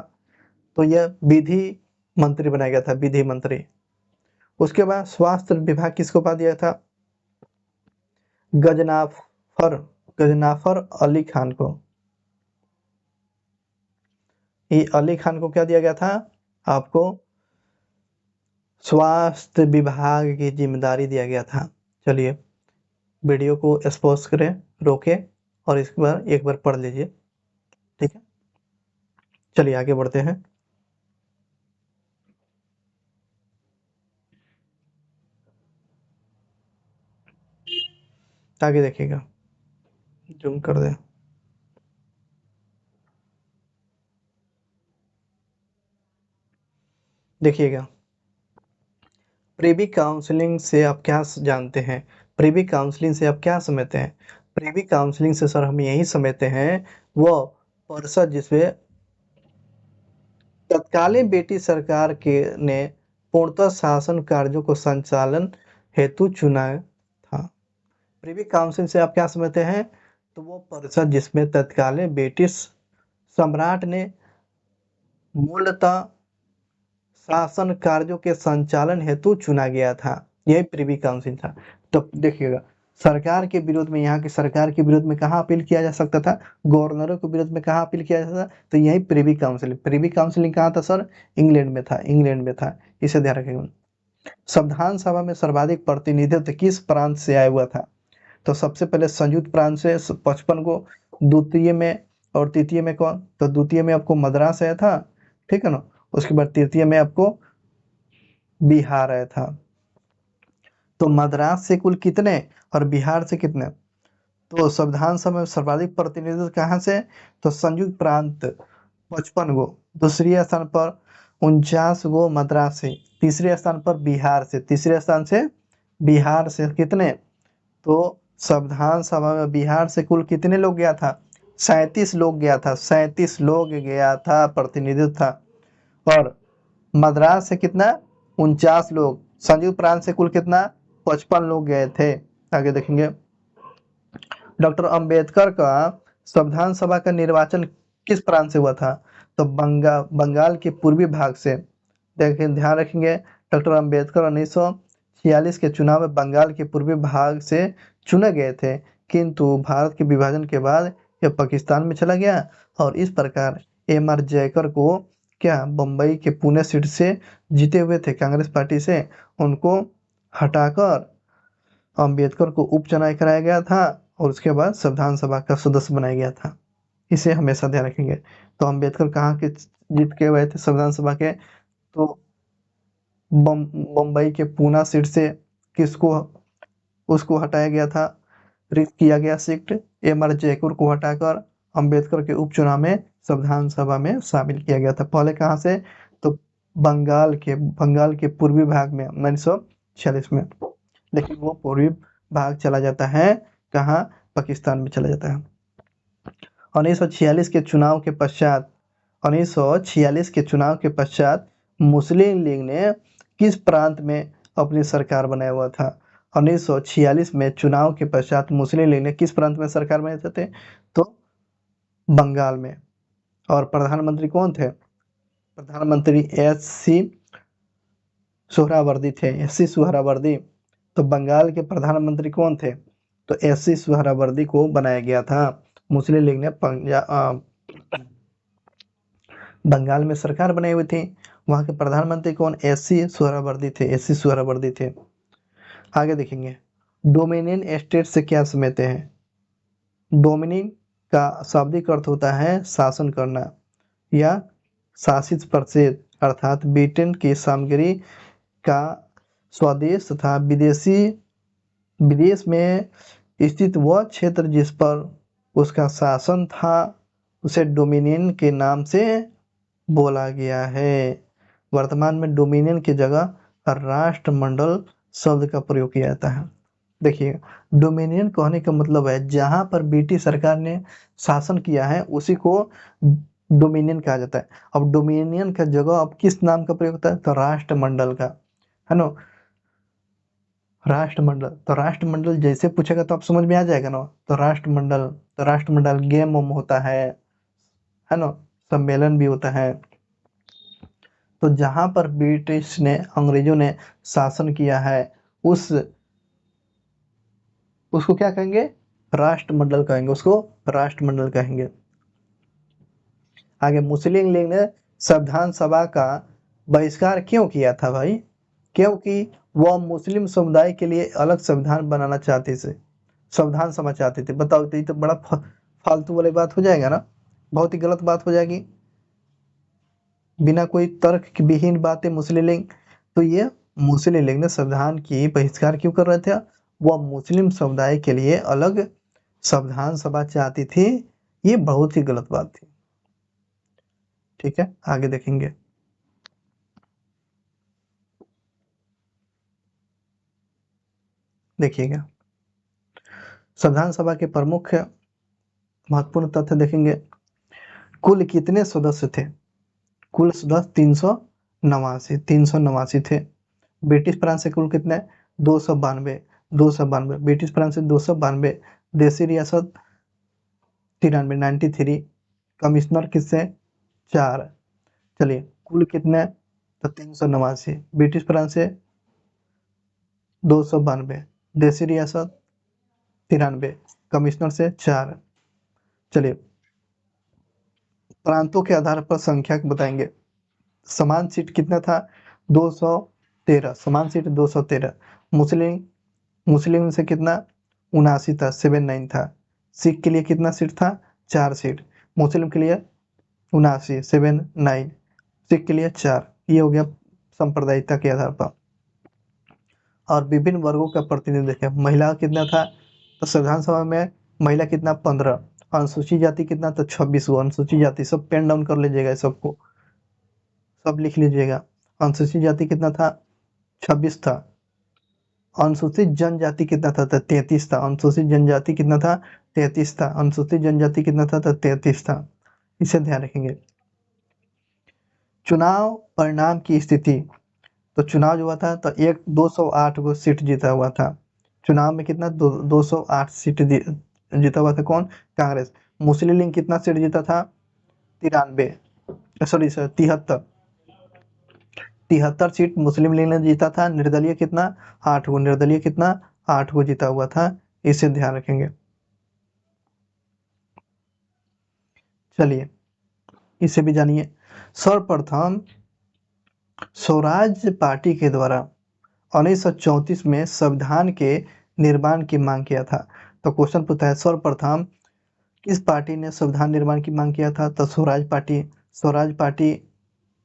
तो यह विधि मंत्री बनाया गया था, विधि मंत्री। उसके बाद स्वास्थ्य विभाग किसको पा दिया था? गजनाफर, गजनाफर अली खान को। ये अली खान को क्या दिया गया था? आपको स्वास्थ्य विभाग की जिम्मेदारी दिया गया था। चलिए वीडियो को एक्सपोज करें, रोके और इसके बाद एक बार पढ़ लीजिए, ठीक है। चलिए आगे बढ़ते हैं। आगे देखिएगा, जूम कर दें। देखिएगा, प्रीवी काउंसलिंग से आप क्या जानते हैं? प्रीवी काउंसलिंग से आप क्या समझते हैं? प्रीवी काउंसलिंग से सर हम यही समझते हैं वो परिषद जिसमें तत्कालीन ब्रिटिश सरकार के ने पूर्णतः शासन कार्यों को संचालन हेतु चुना था। प्रीवी काउंसिल से आप क्या समझते हैं? तो वो परिषद जिसमें तत्कालीन ब्रिटिश सम्राट ने मूलतः शासन कार्यों के संचालन हेतु चुना गया था, यही प्रीवी काउंसिल था। तो देखिएगा, सरकार के विरोध में, यहाँ की सरकार के विरोध में कहाँ अपील किया जा सकता था? गवर्नरों के विरोध में कहाँ अपील किया जाता था? तो यही प्रीवी काउंसिल। प्रीवी काउंसिलिंग कहाँ था सर? इंग्लैंड में था, इंग्लैंड में था, इसे ध्यान रखेगा। संविधान सभा में सर्वाधिक प्रतिनिधित्व किस प्रांत से आया हुआ था? तो सबसे पहले संयुक्त प्रांत से 55 को, द्वितीय में और तृतीय में कौन? तो द्वितीय में आपको मद्रास आया था, ठीक है ना। उसके बाद तृतीय में आपको बिहार आया था। तो मद्रास से कुल कितने और बिहार से कितने? तो संविधान सभा में सर्वाधिक प्रतिनिधित्व कहाँ से? तो संयुक्त प्रांत 55 गो, दूसरे स्थान पर 49 गो मद्रास से, तीसरे स्थान पर बिहार से, तीसरे स्थान से बिहार से कितने? तो संविधान सभा में बिहार से कुल कितने लोग गया था? 37 लोग गया था, 37 लोग गया था, प्रतिनिधित्व था। और मद्रास से कितना? 49 लोग। संयुक्त प्रांत से कुल कितना? 55 लोग गए थे। आगे देखेंगे, डॉक्टर अंबेडकर का संविधान सभा का निर्वाचन किस प्रांत से हुआ था? तो बंगाल के पूर्वी भाग से। देखिए ध्यान रखेंगे, डॉक्टर अंबेडकर 1946 के चुनाव में बंगाल के पूर्वी भाग से चुने गए थे, किंतु भारत के विभाजन के बाद यह पाकिस्तान में चला गया और इस प्रकार एम.आर. जयकर को क्या बम्बई के पुणे सीट से जीते हुए थे कांग्रेस पार्टी से, उनको हटाकर अंबेडकर को उपचुनाव कराया गया था और उसके बाद संविधान सभा का सदस्य बनाया गया था। इसे हमेशा ध्यान रखेंगे। तो अंबेडकर कहाँ के जीत के हुए थे संविधान सभा के? तो बम्बई के पूना सीट से किसको उसको हटाया गया था, रिक्त किया गया सीट, एम.आर. जयकर को हटाकर अंबेडकर के उपचुनाव में संविधान सभा में शामिल किया गया था। पहले कहाँ से? तो बंगाल के पूर्वी भाग में 1946 में, लेकिन वो पूर्वी भाग चला जाता है कहाँ? पाकिस्तान में चला जाता है। 1946 के चुनाव के पश्चात 1946 के चुनाव के पश्चात मुस्लिम लीग ने किस प्रांत में अपनी सरकार बनाया हुआ था? 1946 में चुनाव के पश्चात मुस्लिम लीग ने किस प्रांत में सरकार बनाए थे? तो बंगाल में। और प्रधानमंत्री कौन थे? प्रधानमंत्री एस.सी. सोहरावर्दी थे, एस.सी. सोहरावर्दी। तो बंगाल के प्रधानमंत्री कौन थे? तो एस.सी. सोहरावर्दी को बनाया गया था। मुस्लिम लीग ने बंगाल में सरकार बनाई हुई थी, वहां के प्रधानमंत्री कौन? एस.सी. सोहरावर्दी थे, एस.सी. सोहरावर्दी थे। आगे देखेंगे, डोमिनियन स्टेट से क्या समझते हैं? डोमिनियन का शाब्दिक अर्थ होता है शासन करना या शासित प्रदेश, अर्थात ब्रिटेन की सामग्री का स्वदेश तथा विदेश में स्थित वह क्षेत्र जिस पर उसका शासन था उसे डोमिनियन के नाम से बोला गया है। वर्तमान में डोमिनियन की जगह राष्ट्रमंडल शब्द का प्रयोग किया जाता है। देखिए, डोमिनियन कहने का मतलब है जहां पर ब्रिटिश सरकार ने शासन किया है उसी को डोमिनियन कहा जाता है। अब डोमिनियन का जगह अब किस नाम का प्रयोग होता है? तो राष्ट्रमंडल का, है ना। राष्ट्रमंडल, तो राष्ट्रमंडल जैसे पूछेगा तो आप समझ में आ जाएगा ना। तो राष्ट्रमंडल गेम होता है ना, सम्मेलन भी होता है। तो जहां पर ब्रिटिश ने, अंग्रेजों ने शासन किया है उसको क्या कहेंगे? राष्ट्रमंडल कहेंगे, उसको राष्ट्रमंडल कहेंगे। आगे, मुस्लिम लीग ने संविधान सभा का बहिष्कार क्यों किया था भाई? क्योंकि वह मुस्लिम समुदाय के लिए अलग संविधान बनाना चाहते थे, संविधान सभा चाहते थे। बताओ, तो ये तो बड़ा फालतू वाली बात हो जाएगा ना, बहुत ही गलत बात हो जाएगी, बिना कोई तर्क की विहीन बातें मुस्लिम लीग। तो ये मुस्लिम लीग ने संविधान की बहिष्कार क्यों कर रहे थे? वह मुस्लिम समुदाय के लिए अलग संविधान सभा चाहती थी। ये बहुत ही गलत बात थी। ठीक है, आगे देखेंगे। देखिएगा, संविधान सभा के प्रमुख महत्वपूर्ण तथ्य देखेंगे। कुल कितने सदस्य थे? कुल सदस्य 389 थे। ब्रिटिश फ्रांस से कुल कितने? 292 ब्रिटिश फ्रांस से 292। देसी रियासत 93। कमिश्नर किससे? 4। चलिए, कुल कितने? तो 389। ब्रिटिश फ्रांस से 292, देसी रियासत 93, कमिश्नर से 4। चलिए, प्रांतों के आधार पर संख्या बताएंगे। समान सीट कितना था? 213, समान सीट 213। मुस्लिम मुस्लिम से कितना? 79 था, 79 था। सिख के लिए कितना सीट था? 4 सीट। मुस्लिम के लिए 79, 79। सिख के लिए 4। ये हो गया सांप्रदायिकता के आधार पर। और विभिन्न वर्गों का प्रतिनिधि देखें। महिला कितना था? तो संविधान सभा में महिला कितना? 15। अनुसूचित जाति कितना? तो 26 अनुसूचित जाति। सब पेन डाउन कर लीजिएगा, सबको सब लिख लीजिएगा। अनुसूचित जाति कितना था? 26 था। अनुसूचित जनजाति कितना था? तो 33 था। अनुसूचित जनजाति कितना था? 33 था। अनुसूचित जनजाति कितना था? तो 33 था। इसे ध्यान रखेंगे। चुनाव परिणाम की स्थिति। तो चुनाव जो हुआ था तो 208 को सीट जीता हुआ था। चुनाव में कितना? 208 सीट जीता हुआ था। कौन? कांग्रेस। मुस्लिम लीग कितना सीट जीता था? 93, सॉरी सर 73। 73 सीट मुस्लिम लीग ने जीता था। निर्दलीय कितना? 8 को। निर्दलीय कितना? 8 को जीता हुआ था। इसे ध्यान रखेंगे। चलिए, इसे भी जानिए। सर्वप्रथम स्वराज पार्टी के द्वारा 1934 में संविधान के निर्माण की मांग किया था। तो क्वेश्चन पूछता है, सर्वप्रथम किस पार्टी ने संविधान निर्माण की मांग किया था? तो स्वराज पार्टी। स्वराज पार्टी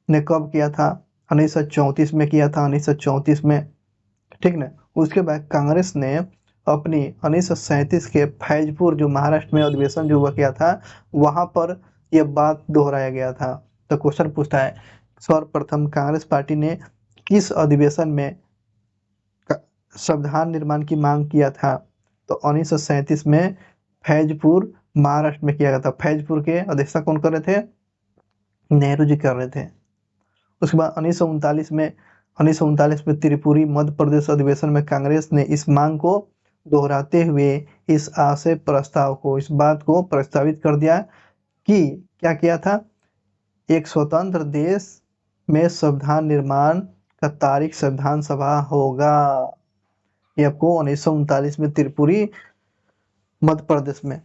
ने कब किया था? 1934 में किया था, 1934 में। ठीक ना। उसके बाद कांग्रेस ने अपनी 1937 के फैजपुर जो महाराष्ट्र में अधिवेशन जो हुआ किया था, वहां पर यह बात दोहराया गया था। तो क्वेश्चन पूछता है, सर्वप्रथम कांग्रेस पार्टी ने किस अधिवेशन में संविधान निर्माण की मांग किया था? तो 1937 में फैजपुर महाराष्ट्र में किया गया था। फैजपुर के अध्यक्षता कौन कर रहे थे? नेहरू जी कर रहे थे। उसके बाद 1939 में त्रिपुरी मध्य प्रदेश अधिवेशन में कांग्रेस ने इस मांग को दोहराते हुए इस आशय प्रस्ताव को, इस बात को प्रस्तावित कर दिया कि क्या किया था? एक स्वतंत्र देश में संविधान निर्माण का तारीख संविधान सभा होगा। ये आपको 1939 में त्रिपुरी मध्य प्रदेश में,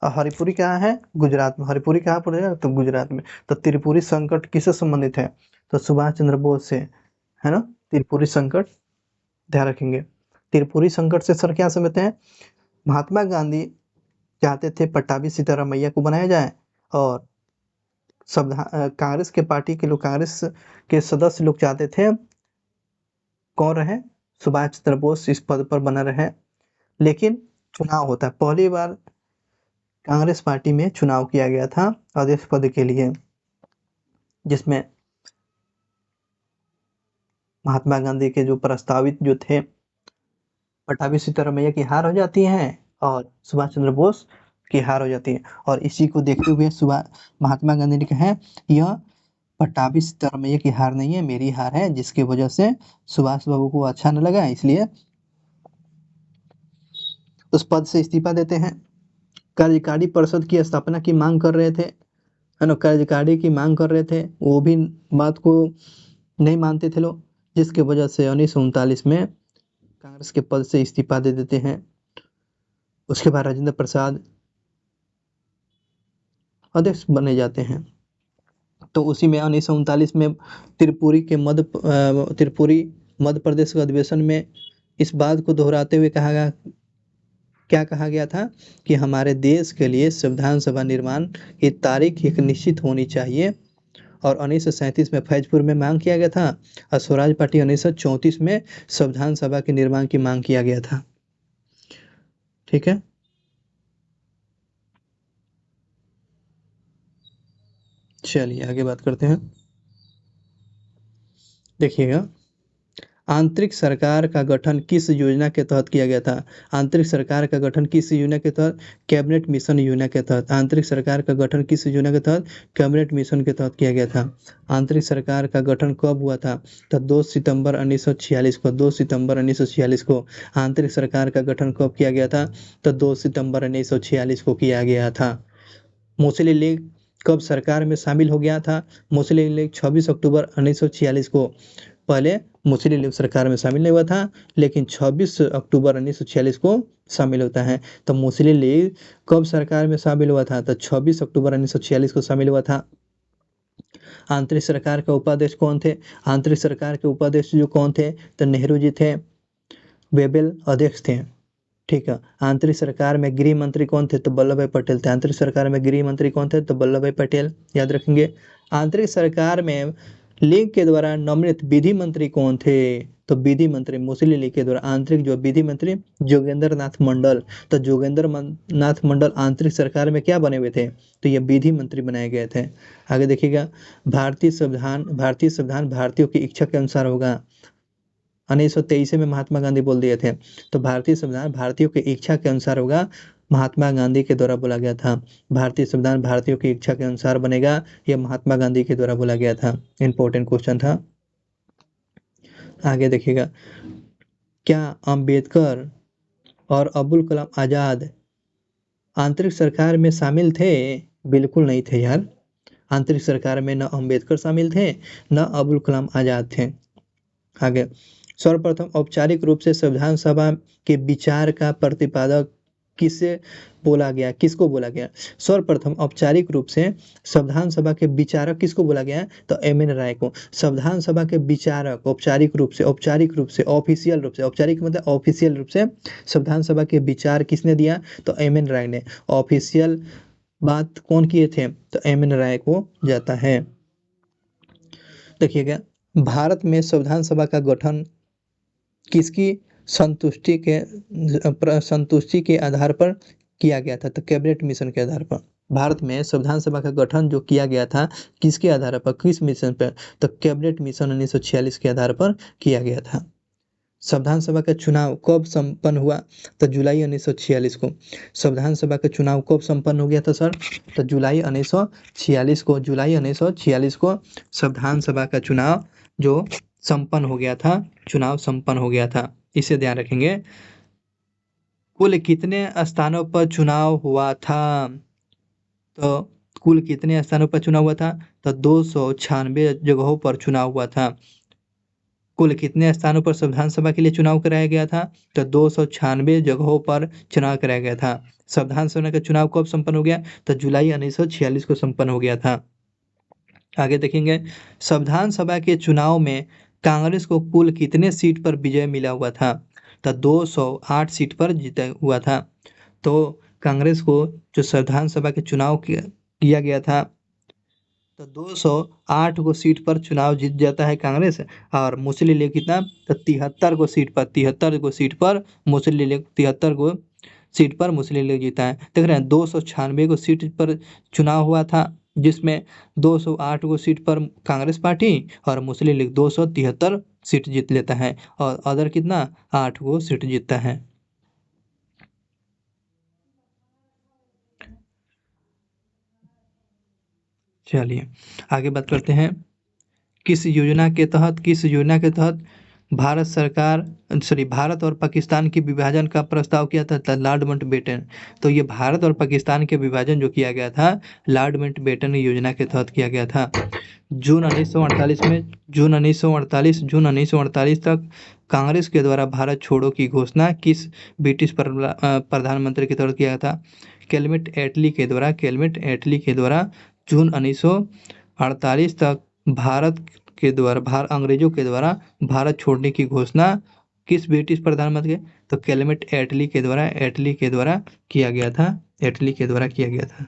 और हरिपुरी कहाँ है? गुजरात में। हरिपुरी कहाँ पड़ेगा? तो गुजरात में। तो त्रिपुरी संकट किससे संबंधित है? तो सुभाष चंद्र बोस से, है ना। त्रिपुरी संकट ध्यान रखेंगे। त्रिपुरी संकट से सर क्या समझते हैं? महात्मा गांधी चाहते थे पट्टाभी सीतारामैया को बनाया जाए, और कांग्रेस के पार्टी के लोग, कांग्रेस के सदस्य लोग चाहते थे कौन रहे? सुभाष चंद्र बोस इस पद पर बना रहे। लेकिन चुनाव होता है, पहली बार कांग्रेस पार्टी में चुनाव किया गया था अध्यक्ष पद के लिए, जिसमें महात्मा गांधी के जो प्रस्तावित जो थे, पट्टाभी सीतारामैया की हार हो जाती है और सुभाष चंद्र बोस की हार हो जाती है। और इसी को देखते हुए महात्मा गांधी ने कहा, यह पट्टाभी सीतारामैया की हार नहीं है, मेरी हार है, जिसकी वजह से सुभाष बाबू को अच्छा न लगा, इसलिए उस पद से इस्तीफा देते हैं। कार्यकारी परिषद की स्थापना की मांग कर रहे थे, है ना। कार्यकारी की मांग कर रहे थे, वो भी बात को नहीं मानते थे लोग, जिसकी वजह से 1939 में कांग्रेस के पद से इस्तीफा दे देते हैं। उसके बाद राजेंद्र प्रसाद अध्यक्ष बने जाते हैं। तो उसी में 1939 में त्रिपुरी मध्य प्रदेश के अधिवेशन में इस बात को दोहराते हुए क्या कहा गया था कि हमारे देश के लिए संविधान सभा निर्माण की तारीख एक निश्चित होनी चाहिए। और 1937 में फैजपुर में मांग किया गया था और स्वराज पार्टी 1934 में संविधान सभा के निर्माण की मांग किया गया था। ठीक है, चलिए आगे बात करते हैं। देखिएगा, आंतरिक सरकार का गठन किस योजना के तहत किया गया था? आंतरिक सरकार का गठन किस योजना के तहत? कैबिनेट मिशन योजना के तहत। आंतरिक सरकार का गठन किस योजना के तहत? कैबिनेट मिशन के तहत किया गया था। आंतरिक सरकार का गठन कब हुआ था? तो 2 सितंबर 1946 को। 2 सितंबर 1946 को आंतरिक सरकार का गठन कब किया गया था? तो 2 सितंबर 1946 को किया गया था। मुस्लिम लीग कब सरकार में शामिल हो गया था? मुस्लिम लीग 26 अक्टूबर 1946 को। पहले मुस्लिम लीग सरकार में शामिल नहीं हुआ था, लेकिन 26 अक्टूबर 1946 को शामिल होता है। तो मुस्लिम लीग कब सरकार में शामिल हुआ था? तो 26 अक्टूबर 1946 को शामिल हुआ था। आंतरिक सरकार के उपाध्यक्ष कौन थे? आंतरिक सरकार के उपाध्यक्ष जो कौन थे? तो नेहरू जी थे। वेबेल अध्यक्ष थे। ठीक है। आंतरिक सरकार में गृह मंत्री कौन थे? तो वल्लभ भाई पटेल थे। आंतरिक सरकार में गृह मंत्री कौन थे? तो वल्लभ भाई पटेल, याद रखेंगे। आंतरिक सरकार में लीग के द्वारा नोमिनेट विधि मंत्री कौन थे? तो विधि मंत्री मुस्लिम लीग के द्वारा आंतरिक जो विधि मंत्री जोगेंद्र नाथ मंडल। तो जोगेंद्र नाथ मंडल आंतरिक सरकार में क्या बने हुए थे? तो ये विधि मंत्री बनाए गए थे। आगे देखिएगा, भारतीय संविधान भारतीयों की इच्छा के अनुसार होगा। 1923 में महात्मा गांधी बोल दिए थे। तो भारतीय संविधान भारतीयों की इच्छा के अनुसार होगा, महात्मा गांधी के द्वारा बोला गया था। भारतीय संविधान भारतीयों की इच्छा के अनुसार बनेगा, यह महात्मा गांधी के द्वारा बोला गया था। इंपॉर्टेंट क्वेश्चन था। आगे देखिएगा, क्या अंबेडकर और अब्दुल कलाम आजाद आंतरिक सरकार में शामिल थे? बिल्कुल नहीं थे यार। आंतरिक सरकार में न अंबेडकर शामिल थे, न अब्दुल कलाम आजाद थे। आगे, सर्वप्रथम औपचारिक रूप से संविधान सभा के विचार का प्रतिपादक किसको बोला गया? सर्वप्रथम औपचारिक रूप से संविधान सभा के विचारक किसको बोला गया? तो एम.एन. राय को। संविधान सभा के विचारक औपचारिक रूप से ऑफिशियल रूप से, औपचारिक मतलब ऑफिशियल रूप से संविधान सभा के विचार किसने दिया? तो एम.एन. राय ने। ऑफिशियल बात कौन किए थे? तो एम.एन. राय को जाता है। देखिएगा, भारत में संविधान सभा का गठन किसकी संतुष्टि के आधार पर किया गया था? तो कैबिनेट मिशन के आधार पर। भारत में संविधान सभा का गठन जो किया गया था किसके आधार पर, किस मिशन पर? तो कैबिनेट मिशन 1946 के आधार पर किया गया था। संविधान सभा का चुनाव कब संपन्न हुआ? तो जुलाई 1946 को। संविधान सभा का चुनाव कब संपन्न हो गया था सर? तो जुलाई 1946 को। जुलाई 1946 को संविधान सभा का चुनाव जो संपन्न हो गया था, चुनाव संपन्न हो गया था। इसे ध्यान रखेंगे। कुल कितने स्थानों पर चुनाव हुआ था? तो कुल कितने स्थानों पर चुनाव हुआ था? तो 296 जगहों पर चुनाव हुआ था। कुल कितने स्थानों पर संविधान सभा के लिए चुनाव कराया गया था? तो 296 जगहों पर चुनाव कराया गया था। संविधान सभा का चुनाव कब संपन्न हो गया? तो जुलाई 1946 को संपन्न हो गया था। आगे देखेंगे, संविधान सभा के चुनाव में कांग्रेस को कुल कितने सीट पर विजय मिला हुआ था? तो 208 सीट पर जीता हुआ था। तो कांग्रेस को जो संविधान सभा के चुनाव किया गया था, तो 208 को सीट पर चुनाव जीत जाता है कांग्रेस। और मुस्लिम लीग कितना? तो 73 को सीट पर मुस्लिम लीग 73 को सीट पर मुस्लिम लीग जीता है। देख रहे हैं, 296 को सीट पर चुनाव हुआ था, जिसमें 208 को सीट पर कांग्रेस पार्टी और मुस्लिम लीग 273 सीट जीत लेता है, और अदर कितना? 8 को सीट जीतता है। चलिए आगे बात करते हैं। किस योजना के तहत भारत और पाकिस्तान के विभाजन का प्रस्ताव किया था? Lord Mountbatten. तो ये भारत और पाकिस्तान के विभाजन जो किया गया था, लॉर्ड माउंटबेटन योजना के तहत किया गया था। जून 1948 तक कांग्रेस के द्वारा भारत छोड़ो की घोषणा किस ब्रिटिश प्रधानमंत्री के तहत किया था? कैलमेट एटली के द्वारा जून 1948 तक भारत के द्वारा अंग्रेजों के द्वारा भारत छोड़ने की घोषणा किस ब्रिटिश प्रधानमंत्री के? तो क्लेमेंट एटली के द्वारा किया गया था।